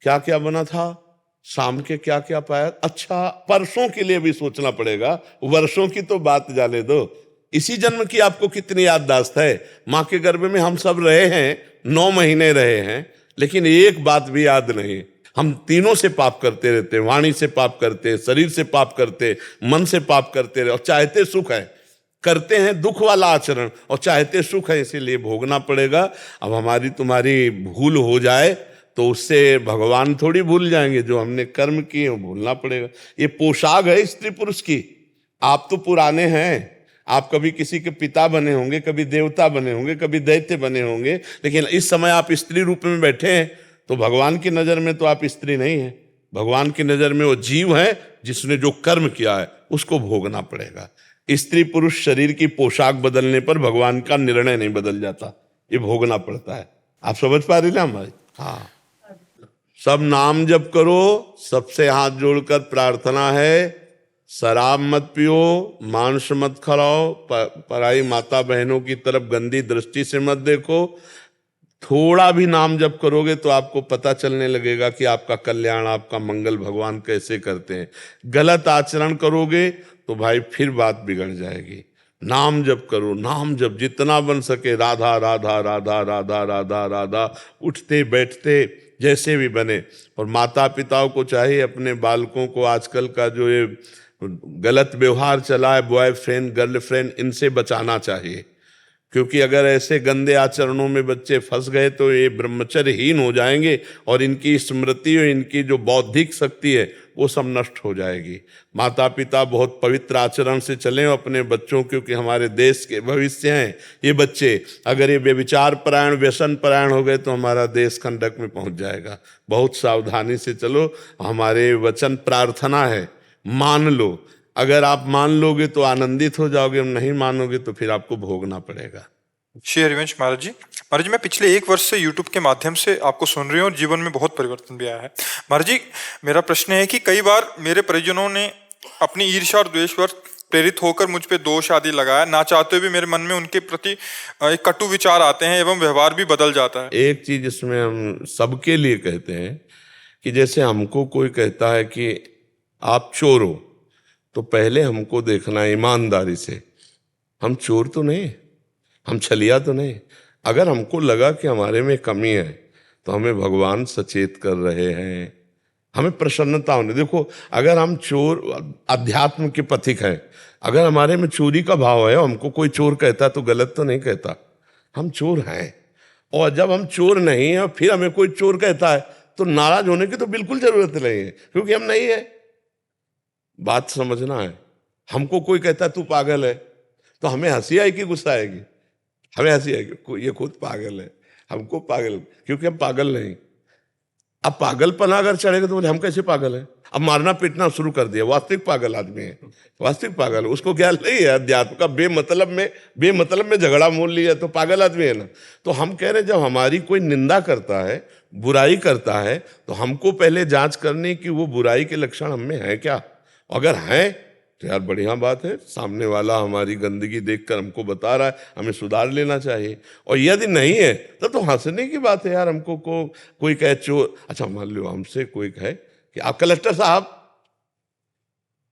क्या क्या बना था, शाम के क्या क्या पाया। अच्छा, परसों के लिए भी सोचना पड़ेगा, वर्षों की तो बात जाने दो। इसी जन्म की आपको कितनी याददाश्त है। माँ के गर्भ में हम सब रहे हैं, 9 महीने रहे हैं, लेकिन एक बात भी याद नहीं। हम तीनों से पाप करते रहते हैं, वाणी से पाप करते, शरीर से पाप करते, मन से पाप करते रहे, और चाहते सुख है, करते हैं दुख वाला आचरण और चाहते सुख है, इसीलिए भोगना पड़ेगा। अब हमारी तुम्हारी भूल हो जाए तो उससे भगवान थोड़ी भूल जाएंगे, जो हमने कर्म किए वो भूलना पड़ेगा। ये पोशाक है स्त्री पुरुष की। आप तो पुराने हैं, आप कभी किसी के पिता बने होंगे, कभी देवता बने होंगे, कभी दैत्य बने होंगे, लेकिन इस समय आप स्त्री रूप में बैठे हैं, तो भगवान की नजर में तो आप स्त्री नहीं है। भगवान की नजर में वो जीव है जिसने जो कर्म किया है उसको भोगना पड़ेगा। स्त्री पुरुष शरीर की पोशाक बदलने पर भगवान का निर्णय नहीं बदल जाता, ये भोगना पड़ता है। आप समझ पा रहे ना हमारी? हाँ, सब नाम जप करो, सबसे हाथ जोड़कर प्रार्थना है, शराब मत पियो, मांस मत खाओ, पराई माता बहनों की तरफ गंदी दृष्टि से मत देखो। थोड़ा भी नाम जप करोगे तो आपको पता चलने लगेगा कि आपका कल्याण, आपका मंगल भगवान कैसे करते हैं। गलत आचरण करोगे तो भाई फिर बात बिगड़ जाएगी। नाम जप करो, नाम जप जितना बन सके, राधा राधा राधा राधा राधा राधा, उठते बैठते जैसे भी बने। और माता पिताओं को चाहिए अपने बालकों को, आजकल का जो ये गलत व्यवहार चला है, बॉयफ्रेंड गर्लफ्रेंड, इनसे बचाना चाहिए। क्योंकि अगर ऐसे गंदे आचरणों में बच्चे फंस गए तो ये ब्रह्मचर्यहीन हो जाएंगे और इनकी स्मृति और इनकी जो बौद्धिक शक्ति है वो सब नष्ट हो जाएगी। माता पिता बहुत पवित्र आचरण से चलें अपने बच्चों, क्योंकि हमारे देश के भविष्य हैं ये बच्चे। अगर ये व्यभिचार परायण, व्यसन परायण हो गए तो हमारा देश खंडक में पहुंच जाएगा। बहुत सावधानी से चलो। हमारे वचन प्रार्थना है, मान लो। अगर आप मान लोगे तो आनंदित हो जाओगे, नहीं मानोगे तो फिर आपको भोगना पड़ेगा। श्री हरिवंश महाराज जी, महाराज जी मैं पिछले 1 वर्ष से YouTube के माध्यम से आपको सुन रही हूँ और जीवन में बहुत परिवर्तन भी आया है। महाराज जी, मेरा प्रश्न है कि कई बार मेरे परिजनों ने अपनी ईर्ष्या और द्वेषवश प्रेरित होकर मुझ पे दोष आदि लगाया, ना चाहते हुए भी मेरे मन में उनके प्रति एक कटु विचार आते हैं एवं व्यवहार भी बदल जाता है। एक चीज इसमें हम सबके लिए कहते हैं कि जैसे हमको कोई कहता है कि आप चोर हो, तो पहले हमको देखना है ईमानदारी से, हम चोर तो नहीं, हम छलिया तो नहीं। अगर हमको लगा कि हमारे में कमी है तो हमें भगवान सचेत कर रहे हैं, हमें प्रसन्नता होने। देखो, अगर हम चोर, अध्यात्म के पथिक हैं, अगर हमारे में चोरी का भाव है, हमको कोई चोर कहता तो गलत तो नहीं कहता, हम चोर हैं। और जब हम चोर नहीं है और फिर हमें कोई चोर कहता है तो नाराज होने की तो बिल्कुल जरूरत नहीं है, क्योंकि हम नहीं है। बात समझना है। हमको कोई कहता है तू पागल है तो हमें हंसी आएगी, गुस्सा आएगी? हमें हंसी आएगी, ये खुद पागल है, हमको पागल, क्योंकि हम पागल नहीं। अब पागलपना अगर चढ़ेगा तो बोले हम कैसे पागल हैं, अब मारना पीटना शुरू कर दिया, वास्तविक पागल आदमी है, वास्तविक पागल है, उसको ज्ञान नहीं है अध्यात्म का। बेमतलब में झगड़ा मोल लिया तो पागल आदमी है ना। तो हम कह रहे हैं जब हमारी कोई निंदा करता है, बुराई करता है, तो हमको पहले जांच करनी कि वो बुराई के लक्षण हम में है क्या। अगर हैं तो यार बढ़िया बात है, सामने वाला हमारी गंदगी देखकर हमको बता रहा है, हमें सुधार लेना चाहिए। और यदि नहीं है तो हंसने की बात है यार। हमको कोई कहे चोर, अच्छा मान लो हमसे कोई कहे कि आप कलेक्टर साहब,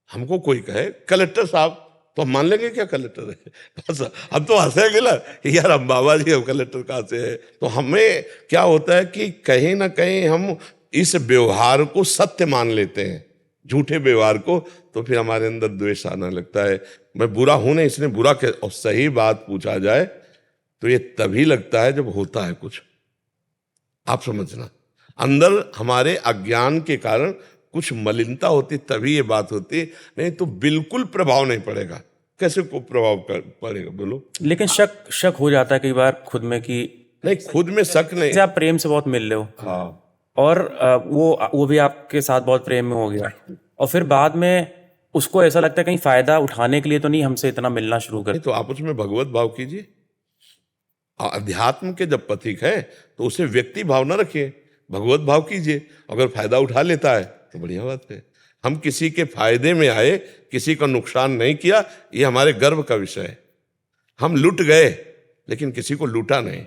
हमको कोई कहे कलेक्टर साहब, तो हम मान लेंगे क्या कलेक्टर है? हम तो हंसेंगे ना यार, हम बाबा जी, हम कलेक्टर कहाँ से है। तो हमें क्या होता है कि कहीं ना कहीं हम इस व्यवहार को सत्य मान लेते हैं, झूठे व्यवहार को, तो फिर हमारे अंदर द्वेष आने लगता है। मैं बुरा हूं नहीं, इसने बुरा कह, और सही बात पूछा जाए तो ये तभी लगता है जब होता है कुछ। आप समझना, अंदर हमारे अज्ञान के कारण कुछ मलिनता होती, तभी ये बात होती, नहीं तो बिल्कुल प्रभाव नहीं पड़ेगा। कैसे को प्रभाव पड़ेगा बोलो? लेकिन शक हो जाता है कई बार खुद में कि नहीं, खुद में शक नहीं। जैसे आप प्रेम से बहुत मिल रहे हो, हाँ, और वो भी आपके साथ बहुत प्रेम में हो गया, और फिर बाद में उसको ऐसा लगता है कहीं फायदा उठाने के लिए तो नहीं हमसे इतना मिलना शुरू कर। नहीं तो आप उसमें भगवत भाव कीजिए। अध्यात्म के जब पथिक है तो उसे व्यक्ति भाव न रखिए, भगवत भाव कीजिए। अगर फायदा उठा लेता है तो बढ़िया बात है। हम किसी के फायदे में आए, किसी का नुकसान नहीं किया, ये हमारे गर्व का विषय है। हम लूट गए लेकिन किसी को लूटा नहीं,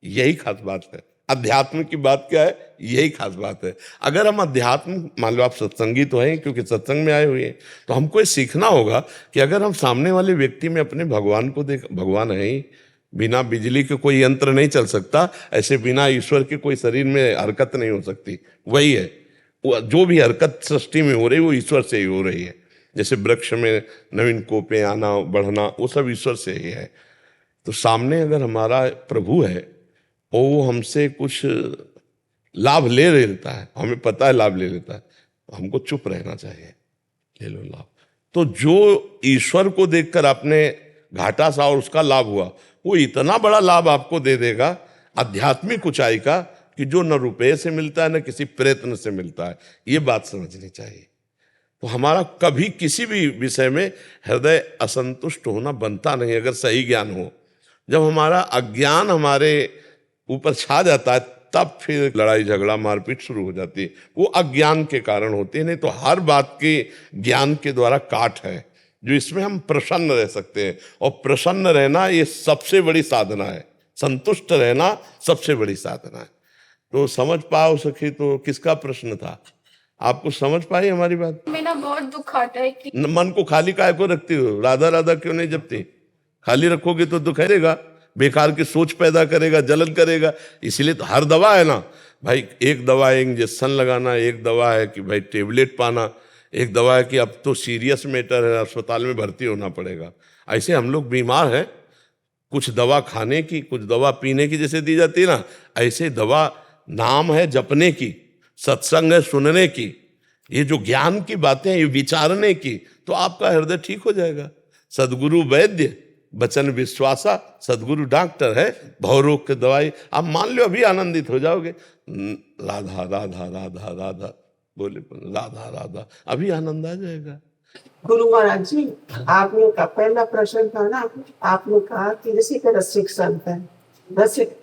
यही खास बात है। अध्यात्म की बात क्या है, यही खास बात है। अगर हम अध्यात्म, मान लो आप सत्संगी तो हैं क्योंकि सत्संग में आए हुए हैं, तो हमको ये सीखना होगा कि अगर हम सामने वाले व्यक्ति में अपने भगवान को देख, भगवान है ही, बिना बिजली के कोई यंत्र नहीं चल सकता, ऐसे बिना ईश्वर के कोई शरीर में हरकत नहीं हो सकती। वही है, जो भी हरकत सृष्टि में हो रही है वो ईश्वर से ही हो रही है। जैसे वृक्ष में नवीन कोपे आना बढ़ना, वो सब ईश्वर से ही है। तो सामने अगर हमारा प्रभु है और वो हमसे कुछ लाभ ले लेता है, हमें पता है लाभ ले लेता है, तो हमको चुप रहना चाहिए, ले लो लाभ। तो जो ईश्वर को देखकर आपने घाटा सा और उसका लाभ हुआ, वो इतना बड़ा लाभ आपको दे देगा आध्यात्मिक ऊंचाई का कि जो न रुपये से मिलता है न किसी प्रयत्न से मिलता है। ये बात समझनी चाहिए। तो हमारा कभी किसी भी विषय में हृदय असंतुष्ट होना बनता नहीं अगर सही ज्ञान हो। जब हमारा अज्ञान हमारे ऊपर छा जाता है तब फिर लड़ाई झगड़ा मारपीट शुरू हो जाती है। वो अज्ञान के कारण होती है, नहीं तो हर बात के ज्ञान के द्वारा काट है जो इसमें हम प्रसन्न रह सकते हैं। और प्रसन्न रहना ये सबसे बड़ी साधना है, संतुष्ट रहना सबसे बड़ी साधना है। तो समझ पाओ सखी, तो किसका प्रश्न था? आपको समझ पाई हमारी बात? मेरा बहुत दुख आता है कि मन को खाली काय को रखती हो? राधा राधा क्यों नहीं जपती? खाली रखोगे तो दुख आएगा, बेकार की सोच पैदा करेगा, जलन करेगा। इसीलिए तो हर दवा है ना भाई, एक दवा है इंजेक्शन लगाना, एक दवा है कि भाई टेबलेट पाना, एक दवा है कि अब तो सीरियस मैटर है, अस्पताल में भर्ती होना पड़ेगा। ऐसे हम लोग बीमार हैं, कुछ दवा खाने की, कुछ दवा पीने की जैसे दी जाती है ना, ऐसे दवा नाम है जपने की, सत्संग है सुनने की, ये जो ज्ञान की बातें हैं ये विचारने की, तो आपका हृदय ठीक हो जाएगा। सदगुरु वैद्य बचन विश्वासा, सदगुरु डॉक्टर है, भवरोग की दवाई। आप मान लो अभी आनंदित हो जाओगे। राधा राधा राधा राधा बोले, राधा राधा, अभी आनंद आ जाएगा। गुरु महाराज जी, आपने का पहला प्रश्न था ना, आपने कहा कि जैसे कि रसिक संत है, रसिक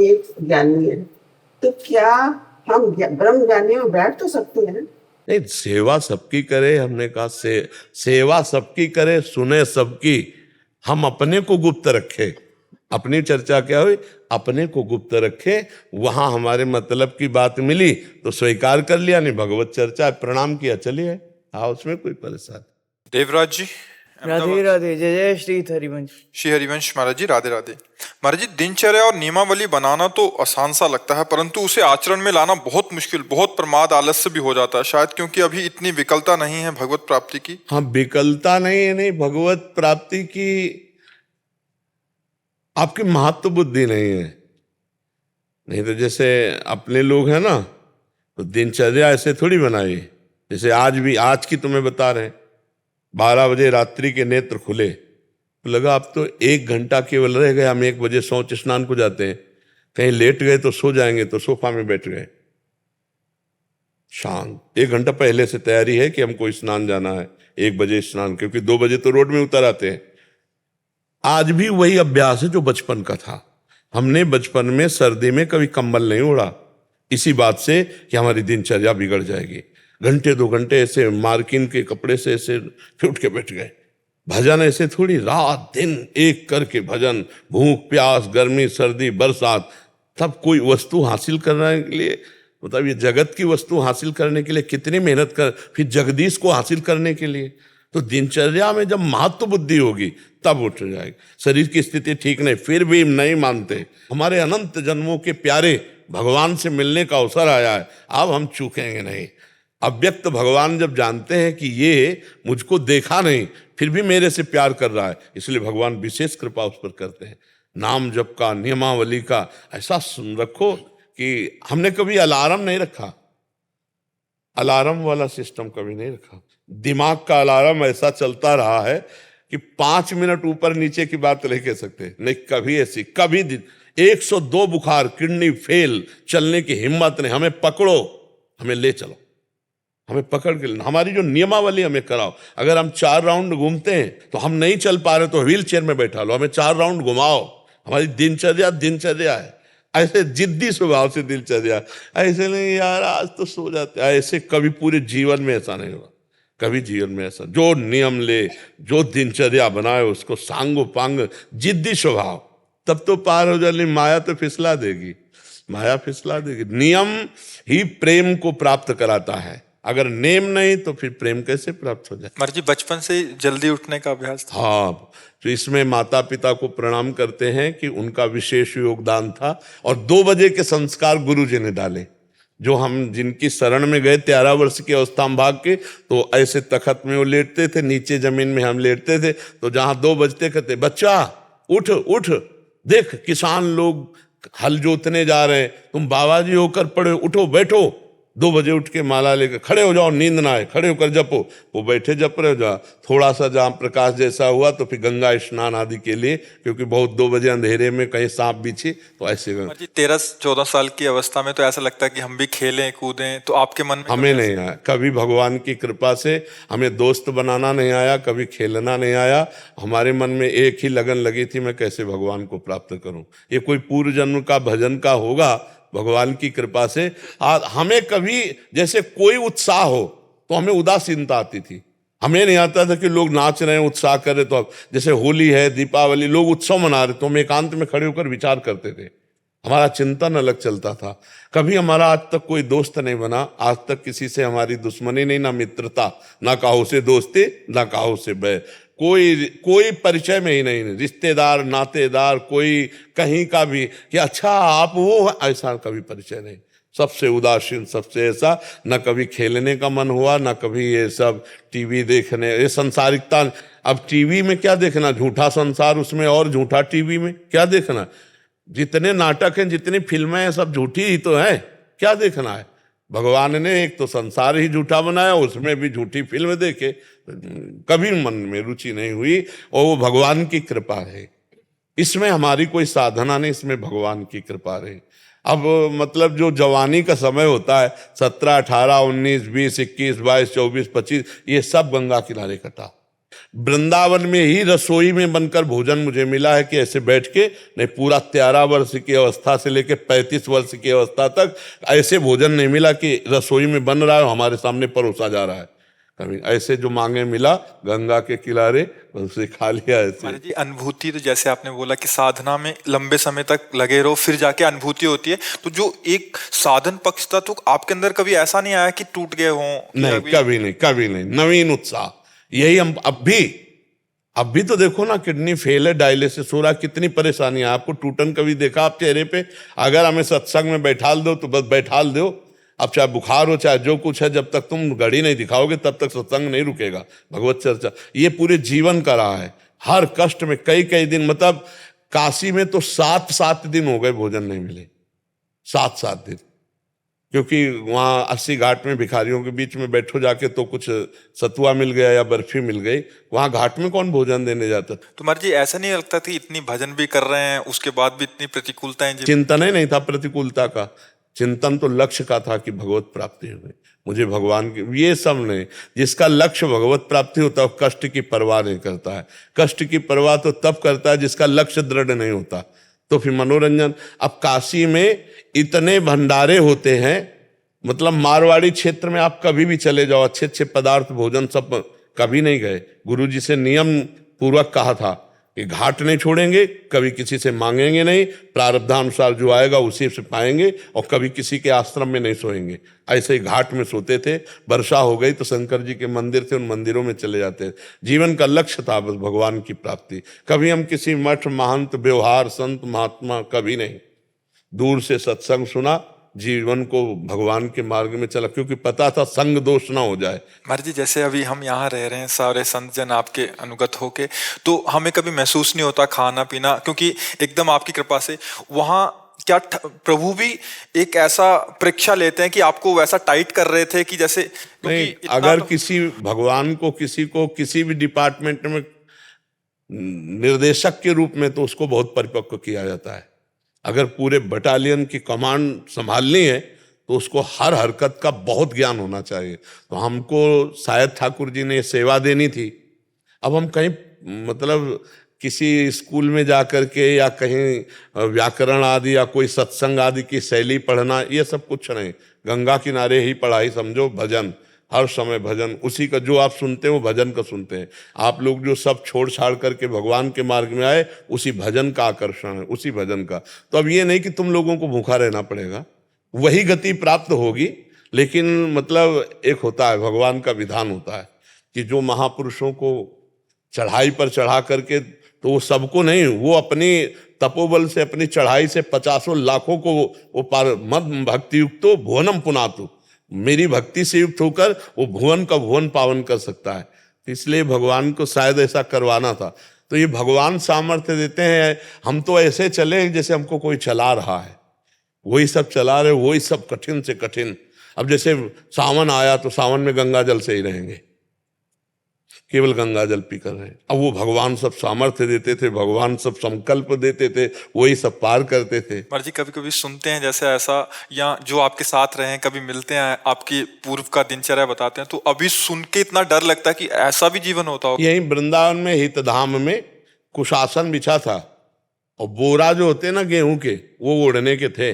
एक ज्ञानी है, तो क्या हम ब्रह्म ज्ञानी में बैठ तो सकते हैं? नहीं, सेवा सबकी करे, हमने कहा सेवा सबकी करे, सुने सबकी, हम अपने को गुप्त रखे। अपनी चर्चा क्या हुई, अपने को गुप्त रखे। वहां हमारे मतलब की बात मिली तो स्वीकार कर लिया, नहीं भगवत चर्चा प्रणाम किया, चलिए। हाँ, उसमें कोई परेशानी। देवराज जी, राधे राधे, जय जय श्री हरिवंश। श्री हरिवंश महाराज जी, राधे राधे। महाराज जी, दिनचर्या और नियमावली बनाना तो आसान सा लगता है, परंतु उसे आचरण में लाना बहुत मुश्किल, बहुत प्रमाद आलस्य भी हो जाता है, शायद क्योंकि अभी इतनी विकलता नहीं है भगवत प्राप्ति की। हाँ, विकलता नहीं है, नहीं भगवत प्राप्ति की आपकी महत्व बुद्धि नहीं है। नहीं तो जैसे अपने लोग हैं ना, तो दिनचर्या ऐसे थोड़ी बनाई। जैसे आज की तुम्हें बता रहे हैं, 12 बजे रात्रि के नेत्र खुले तो लगा अब तो 1 घंटा केवल रह गया, हम 1 बजे शौच स्नान को जाते हैं, कहीं लेट गए तो सो जाएंगे, तो सोफा में बैठ गए शांत। 1 घंटा पहले से तैयारी है कि हमको स्नान जाना है, 1 बजे स्नान, क्योंकि 2 बजे तो रोड में उतर आते हैं। आज भी वही अभ्यास है जो बचपन का था। हमने बचपन में सर्दी में कभी कंबल नहीं ओढ़ा, इसी बात से कि हमारी दिनचर्या बिगड़ जाएगी। घंटे 2 घंटे ऐसे मार्किन के कपड़े से ऐसे उठ के बैठ गए। भजन ऐसे थोड़ी, रात दिन एक करके भजन, भूख प्यास, गर्मी सर्दी बरसात, तब कोई वस्तु हासिल करने के लिए, मतलब ये जगत की वस्तु हासिल करने के लिए कितनी मेहनत कर, फिर जगदीश को हासिल करने के लिए। तो दिनचर्या में जब महत्व बुद्धि होगी तब उठ जाएगी। शरीर की स्थिति ठीक नहीं, फिर भी नहीं मानते। हमारे अनंत जन्मों के प्यारे भगवान से मिलने का अवसर आया है, अब हम चूकेंगे नहीं। अव्यक्त भगवान जब जानते हैं कि ये मुझको देखा नहीं फिर भी मेरे से प्यार कर रहा है, इसलिए भगवान विशेष कृपा उस पर करते हैं। नाम जप का, नियमावली का ऐसा रखो कि हमने कभी अलार्म नहीं रखा, अलार्म वाला सिस्टम कभी नहीं रखा। दिमाग का अलार्म ऐसा चलता रहा है कि 5 मिनट ऊपर नीचे की बात नहीं कह सकते, नहीं कभी ऐसी, कभी 102 बुखार, किडनी फेल, चलने की हिम्मत नहीं, हमें पकड़ो, हमें ले चलो। हमें पकड़ के लेना, हमारी जो नियमावली हमें कराओ। अगर हम 4 राउंड घूमते हैं तो हम नहीं चल पा रहे तो व्हील चेयर में बैठा लो, हमें 4 राउंड घुमाओ। हमारी दिनचर्या है, ऐसे जिद्दी स्वभाव से दिनचर्या, ऐसे नहीं यार आज तो सो जाते, ऐसे कभी पूरे जीवन में ऐसा नहीं होगा। कभी जीवन में ऐसा जो नियम ले, जो दिनचर्या बनाए उसको सांगो पांग जिद्दी स्वभाव, तब तो पार हो जाए। माया तो फिसला देगी, माया फिसला देगी। नियम ही प्रेम को प्राप्त कराता है, अगर नेम नहीं तो फिर प्रेम कैसे प्राप्त हो जाए। महाराज जी बचपन से ही जल्दी उठने का अभ्यास था। हाँ, तो इसमें माता पिता को प्रणाम करते हैं कि उनका विशेष योगदान था। और 2 बजे के संस्कार गुरु जी ने डाले, जो हम जिनकी शरण में गए 13 वर्ष की अवस्था में भाग के, तो ऐसे तखत में वो लेटते थे, नीचे जमीन में हम लेटते थे। तो जहां 2 बजते कहते बच्चा उठ उठ, देख किसान लोग हल जोतने जा रहे हैं, तुम बाबा जी होकर पड़े, उठो बैठो। 2 बजे उठ के माला लेकर खड़े हो जाओ, नींद ना आए, खड़े होकर जपो। वो बैठे जप रहे हो जा, थोड़ा सा जहाँ प्रकाश जैसा हुआ तो फिर गंगा स्नान आदि के लिए, क्योंकि बहुत 2 बजे अंधेरे में कहीं सांप बिछे तो ऐसे महाराज जी 13-14 साल की अवस्था में तो ऐसा लगता है कि हम भी खेलें कूदें, तो आपके मन में हमें नहीं आया कभी। भगवान की कृपा से हमें दोस्त बनाना नहीं आया, कभी खेलना नहीं आया। हमारे मन में एक ही लगन लगी थी, मैं कैसे भगवान को प्राप्त करूं। ये कोई पूर्व जन्म का भजन का होगा, भगवान की कृपा से। हमें कभी जैसे कोई उत्साह हो तो हमें उदासीनता आती थी। हमें नहीं आता था कि लोग नाच रहे हैं, उत्साह कर रहे, तो अब जैसे होली है, दीपावली, लोग उत्सव मना रहे तो हम एकांत में खड़े होकर विचार करते थे। हमारा चिंतन अलग चलता था। कभी हमारा आज तक कोई दोस्त नहीं बना, आज तक किसी से हमारी दुश्मनी नहीं, ना मित्रता, ना काहो से दोस्ती, ना काहो से बैर, कोई परिचय में ही नहीं, रिश्तेदार नातेदार कोई कहीं का भी कि अच्छा आप वो, ऐसा कभी परिचय नहीं। सबसे उदासीन, सबसे ऐसा, न कभी खेलने का मन हुआ, न कभी ये सब टीवी देखने, ये संसारिकता। अब टीवी में क्या देखना, झूठा संसार उसमें और झूठा टीवी में क्या देखना। जितने नाटक हैं, जितनी फिल्में हैं, सब झूठी ही तो हैं, क्या देखना है। भगवान ने एक तो संसार ही झूठा बनाया, उसमें भी झूठी फिल्म देखे, कभी मन में रुचि नहीं हुई। और वो भगवान की कृपा है, इसमें हमारी कोई साधना नहीं, इसमें भगवान की कृपा रही। अब मतलब जो जवानी का समय होता है, 17, 18, 19, 20, 21, 22, 24, 25, ये सब गंगा किनारे कटा। वृंदावन में ही रसोई में बनकर भोजन मुझे मिला है कि ऐसे बैठ के नहीं, पूरा 13 वर्ष की अवस्था से लेकर 35 वर्ष की अवस्था तक ऐसे भोजन नहीं मिला कि रसोई में बन रहा है हमारे सामने परोसा जा रहा है। कभी ऐसे जो मांगे मिला गंगा के किनारे, उसे खा लिया ऐसे। महाराज जी अनुभूति, तो जैसे आपने बोला कि साधना में लंबे समय तक लगे रहो फिर जाके अनुभूति होती है, तो जो एक साधन पक्ष था तो आपके अंदर कभी ऐसा नहीं आया कि टूट गए हों? नहीं, कभी नहीं, कभी नहीं। नवीन उत्साह, यही हम अब भी तो देखो ना, किडनी फेल है, डायलिसिस हो रहा, कितनी परेशानी है। आपको टूटन कभी देखा आप चेहरे पे? अगर हमें सत्संग में बैठाल दो तो बस बैठाल दो। अब चाहे बुखार हो चाहे जो कुछ है, जब तक तुम घड़ी नहीं दिखाओगे तब तक सत्संग नहीं रुकेगा, भगवत चर्चा। ये पूरे जीवन का रहा है, हर कष्ट में कई दिन, मतलब काशी में तो 7 दिन हो गए भोजन नहीं मिले, 7 दिन, क्योंकि वहाँ 80 घाट में भिखारियों के बीच में बैठो जाके तो कुछ सतुआ मिल गया या बर्फी मिल गई, वहाँ घाट में कौन भोजन देने जाता। तो महाराज जी ऐसा नहीं लगता था इतनी भजन भी कर रहे हैं उसके बाद भी इतनी प्रतिकूलताएं? चिंतन ही नहीं था प्रतिकूलता का, चिंतन तो लक्ष्य का था कि भगवत प्राप्ति हो गई मुझे भगवान की। ये सब नहीं, जिसका लक्ष्य भगवत प्राप्ति होता है कष्ट की परवाह नहीं करता है। कष्ट की परवाह तो तब करता है जिसका लक्ष्य दृढ़ नहीं होता, तो फिर मनोरंजन। अब काशी में इतने भंडारे होते हैं, मतलब मारवाड़ी क्षेत्र में आप कभी भी चले जाओ, अच्छे अच्छे पदार्थ भोजन सब, कभी नहीं गए। गुरुजी से नियम पूर्वक कहा था कि घाट नहीं छोड़ेंगे, कभी किसी से मांगेंगे नहीं, प्रारब्धानुसार जो आएगा उसी से पाएंगे, और कभी किसी के आश्रम में नहीं सोएंगे। ऐसे ही घाट में सोते थे। वर्षा हो गई तो शंकर जी के मंदिर थे, उन मंदिरों में चले जाते थे। जीवन का लक्ष्य था बस भगवान की प्राप्ति। कभी हम किसी मठ महंत व्यवहार संत महात्मा कभी नहीं, दूर से सत्संग सुना, जीवन को भगवान के मार्ग में चला, क्योंकि पता था संग दोष ना हो जाए। महाराज जी जैसे अभी हम यहाँ रह रहे हैं, सारे संत जन आपके अनुगत होके, तो हमें कभी महसूस नहीं होता खाना पीना, क्योंकि एकदम आपकी कृपा से वहाँ क्या प्रभु भी एक ऐसा परीक्षा लेते हैं कि आपको वैसा टाइट कर रहे थे कि जैसे नहीं, अगर किसी भगवान को किसी भी डिपार्टमेंट में निर्देशक के रूप में, तो उसको बहुत परिपक्व किया जाता है। अगर पूरे बटालियन की कमांड संभालनी है तो उसको हर हरकत का बहुत ज्ञान होना चाहिए। तो हमको शायद ठाकुर जी ने सेवा देनी थी। अब हम कहीं मतलब किसी स्कूल में जा कर के या कहीं व्याकरण आदि या कोई सत्संग आदि की शैली पढ़ना, ये सब कुछ नहीं। गंगा किनारे ही पढ़ाई समझो, भजन, हर समय भजन, उसी का जो आप सुनते हैं वो भजन का सुनते हैं। आप लोग जो सब छोड़ छाड़ करके भगवान के मार्ग में आए, उसी भजन का आकर्षण है, उसी भजन का। तो अब ये नहीं कि तुम लोगों को भूखा रहना पड़ेगा, वही गति प्राप्त होगी। लेकिन मतलब एक होता है, भगवान का विधान होता है कि जो महापुरुषों को चढ़ाई पर चढ़ा करके, तो वो सबको नहीं, वो अपनी तपोबल से, अपनी चढ़ाई से 50 लाखों को वो पार मद भक्ति युक्तो भुवनम पुनातु, मेरी भक्ति से युक्त होकर वो भुवन का भुवन पावन कर सकता है। इसलिए भगवान को शायद ऐसा करवाना था। तो ये भगवान सामर्थ्य देते हैं। हम तो ऐसे चले जैसे हमको कोई चला रहा है, वही सब चला रहे, वही सब कठिन से कठिन। अब जैसे सावन आया तो सावन में गंगा जल से ही रहेंगे, केवल गंगा जल पी कर रहे। अब वो भगवान सब सामर्थ्य देते थे, भगवान सब संकल्प देते थे, वही सब पार करते थे। महाराज जी कभी कभी सुनते हैं जैसे ऐसा, या जो आपके साथ रहे हैं कभी मिलते हैं, आपकी पूर्व का दिनचर्या बताते हैं, तो अभी सुन के इतना डर लगता है कि ऐसा भी जीवन होता हो। यही वृंदावन में हितधाम में कुशासन बिछा था, और बोरा जो होते ना गेहूं के, वो ओढ़ने के थे।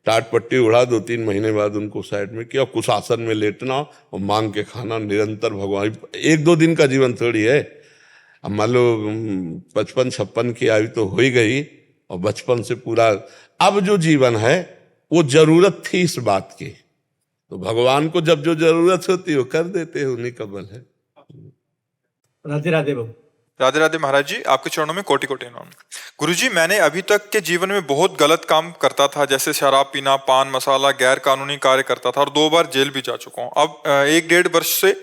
टाट पट्टी उड़ा, 2-3 महीने बाद उनको साइड में किया, कुशासन में लेटना और मांग के खाना निरंतर। भगवान 1-2 दिन का जीवन थोड़ी है। अब मान लो 55-56 की आयु तो हो ही गई, और बचपन से पूरा अब जो जीवन है वो जरूरत थी इस बात की। तो भगवान को जब जो जरूरत होती है वो कर देते हैं, उन्हीं का बल है। राधे राधे बाबू। राधे राधे महाराज जी, आपके चरणों में कोटि कोटि नमन। गुरुजी, मैंने अभी तक के जीवन में बहुत गलत काम करता था, जैसे शराब पीना, पान मसाला, गैर कानूनी कार्य करता था, और 2 बार जेल भी जा चुका हूँ। अब 1-1.5 वर्ष से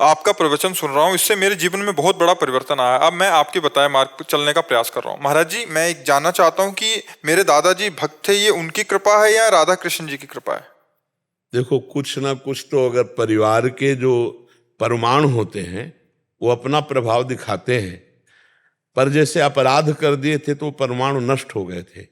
आपका प्रवचन सुन रहा हूँ, इससे मेरे जीवन में बहुत बड़ा परिवर्तन आया। अब मैं आपके बताए मार्ग पर चलने का प्रयास कर रहा हूँ। महाराज जी, मैं एक जानना चाहता हूँ कि मेरे दादाजी भक्त थे, ये उनकी कृपा है या राधा कृष्ण जी की कृपा है? देखो, कुछ ना कुछ तो अगर परिवार के जो परमाणु होते हैं वो अपना प्रभाव दिखाते हैं, पर जैसे अपराध कर दिए थे तो परमाणु नष्ट हो गए थे।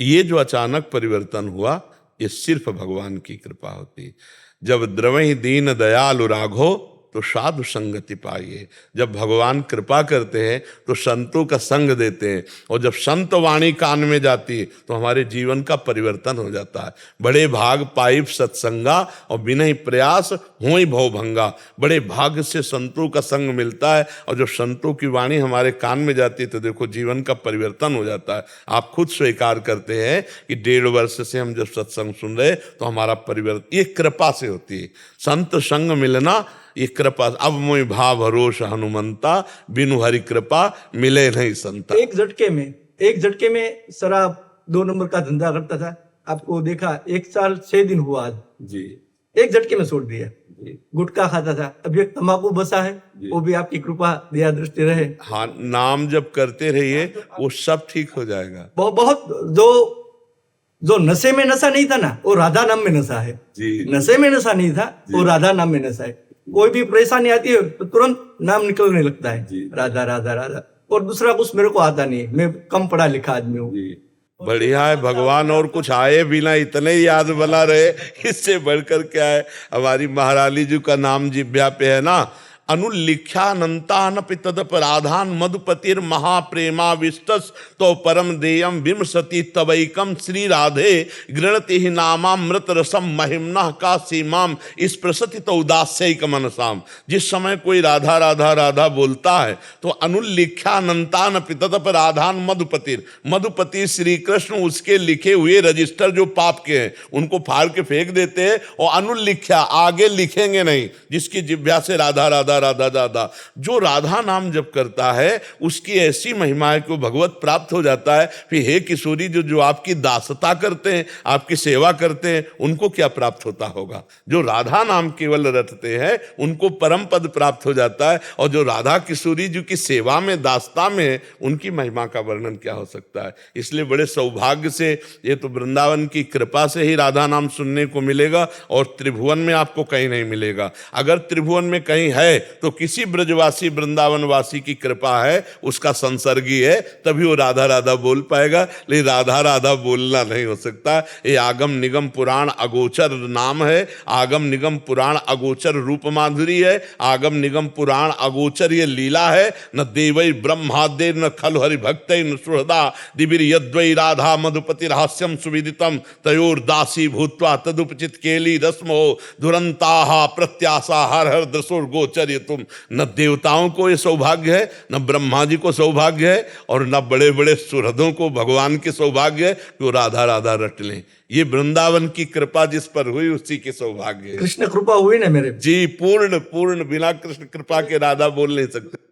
ये जो अचानक परिवर्तन हुआ, ये सिर्फ भगवान की कृपा होती है। जब द्रवहि दीन दयालु राघो तो साधु संगति पाइए। जब भगवान कृपा करते हैं तो संतों का संग देते हैं, और जब संत वाणी कान में जाती है तो हमारे जीवन का परिवर्तन हो जाता है। बड़े भाग पाइप सत्संगा और बिना प्रयास होई भव भंगा। बड़े भाग से संतों का संग मिलता है, और जब संतों की वाणी हमारे कान में जाती है तो देखो जीवन का परिवर्तन हो जाता है। आप खुद स्वीकार करते हैं कि 1.5 वर्ष से हम जब सत्संग सुन रहे तो हमारा परिवर्तन ये कृपा से होती है। संत संग मिलना ये कृपा। अब मोहि भाव भरोस हनुमंता, बिनु हरि कृपा मिले नहीं संता। एक झटके में शराब 2 नंबर का धंधा करता था, आपको देखा 1 साल 6 दिन हुआ आज जी, एक झटके में छोड़ दिया। गुटखा खाता था, अब एक तंबाकू बसा है, वो भी आपकी कृपा दया दृष्टि रहे। हाँ, नाम जब करते रहिए वो सब ठीक हो जाएगा। बहुत जो नशे में नशा नहीं था ना, वो राधा नाम में नशा है जी। नशे में नशा नहीं था, वो राधा नाम में नशा है। कोई भी परेशानी आती है तो तुरंत नाम निकलने लगता है, राधा राधा राधा। और दूसरा कुछ मेरे को आता नहीं, मैं कम पढ़ा लिखा आदमी हूँ। बढ़िया है, भगवान और कुछ आए बिना इतने ही याद बना रहे, इससे बढ़कर क्या है। हमारी महारानी जी का नाम जिब्या पे है ना, अनुल्लिख्यानंतानपि तदपराधान मधुपतिर महाप्रेमा विष्टस तो परम देयम विमसति तवैकम श्री राधे गृणति ही नामामृत रसम महिम्ना का सीमाम स्पृशति तो उदास्यक मनसाम। जिस समय कोई राधा राधा राधा बोलता है तो अनुल्लिख्यानंतानपि तदपराधान मधुपतिर, मधुपति श्री कृष्ण उसके लिखे हुए रजिस्टर जो पाप के हैं उनको फाड़ के फेंक देते हैं, और अनुल्लिख्या आगे लिखेंगे नहीं, जिसकी जिह्वा से राधा राधा राधा राधा। जो राधा नाम जप करता है उसकी ऐसी महिमा है कि वो भगवत प्राप्त हो जाता है। फिर हे किशोरी, जो आपकी दासता करते हैं, आपकी सेवा करते हैं, उनको क्या प्राप्त होता होगा? जो राधा नाम केवल रटते हैं उनको परम पद प्राप्त हो जाता है, और जो राधा किशोरी जी की सेवा में दासता में, उनकी महिमा का वर्णन क्या हो सकता है। इसलिए बड़े सौभाग्य से ये तो वृंदावन की कृपा से ही राधा नाम सुनने को मिलेगा, और त्रिभुवन में आपको कहीं नहीं मिलेगा। अगर त्रिभुवन में कहीं है तो किसी ब्रजवासी वृंदावनवासी की कृपा है, उसका संसर्गी है, तभी वो राधा राधा बोल पाएगा। लेकिन राधा राधा बोलना नहीं हो सकता। ये आगम निगम पुराण अगोचर नाम है, आगम निगम पुराण अगोचर रूप माधुरी है, आगम निगम पुराण अगोचर ये लीला है। न देवै ब्रह्मादेर न खलु हरि भक्तै न सुहृदा दिविर यद्वै राधा मधुपति रहस्यम सुविदितम तयोर दासी भूत्वा तदुपचित केली रस्मो दुरंताहा प्रत्याशा हर हर दसुर गोचर्य तुम। न देवताओं को ये सौभाग्य है, न ब्रह्मा जी को सौभाग्य है, और न बड़े बड़े सुहृदों को भगवान के सौभाग्य है कि वो राधा राधा रट लें। ये वृंदावन की कृपा जिस पर हुई उसी के सौभाग्य है। कृष्ण कृपा हुई ना मेरे पे। जी, पूर्ण पूर्ण, बिना कृष्ण कृपा के राधा बोल नहीं सकते।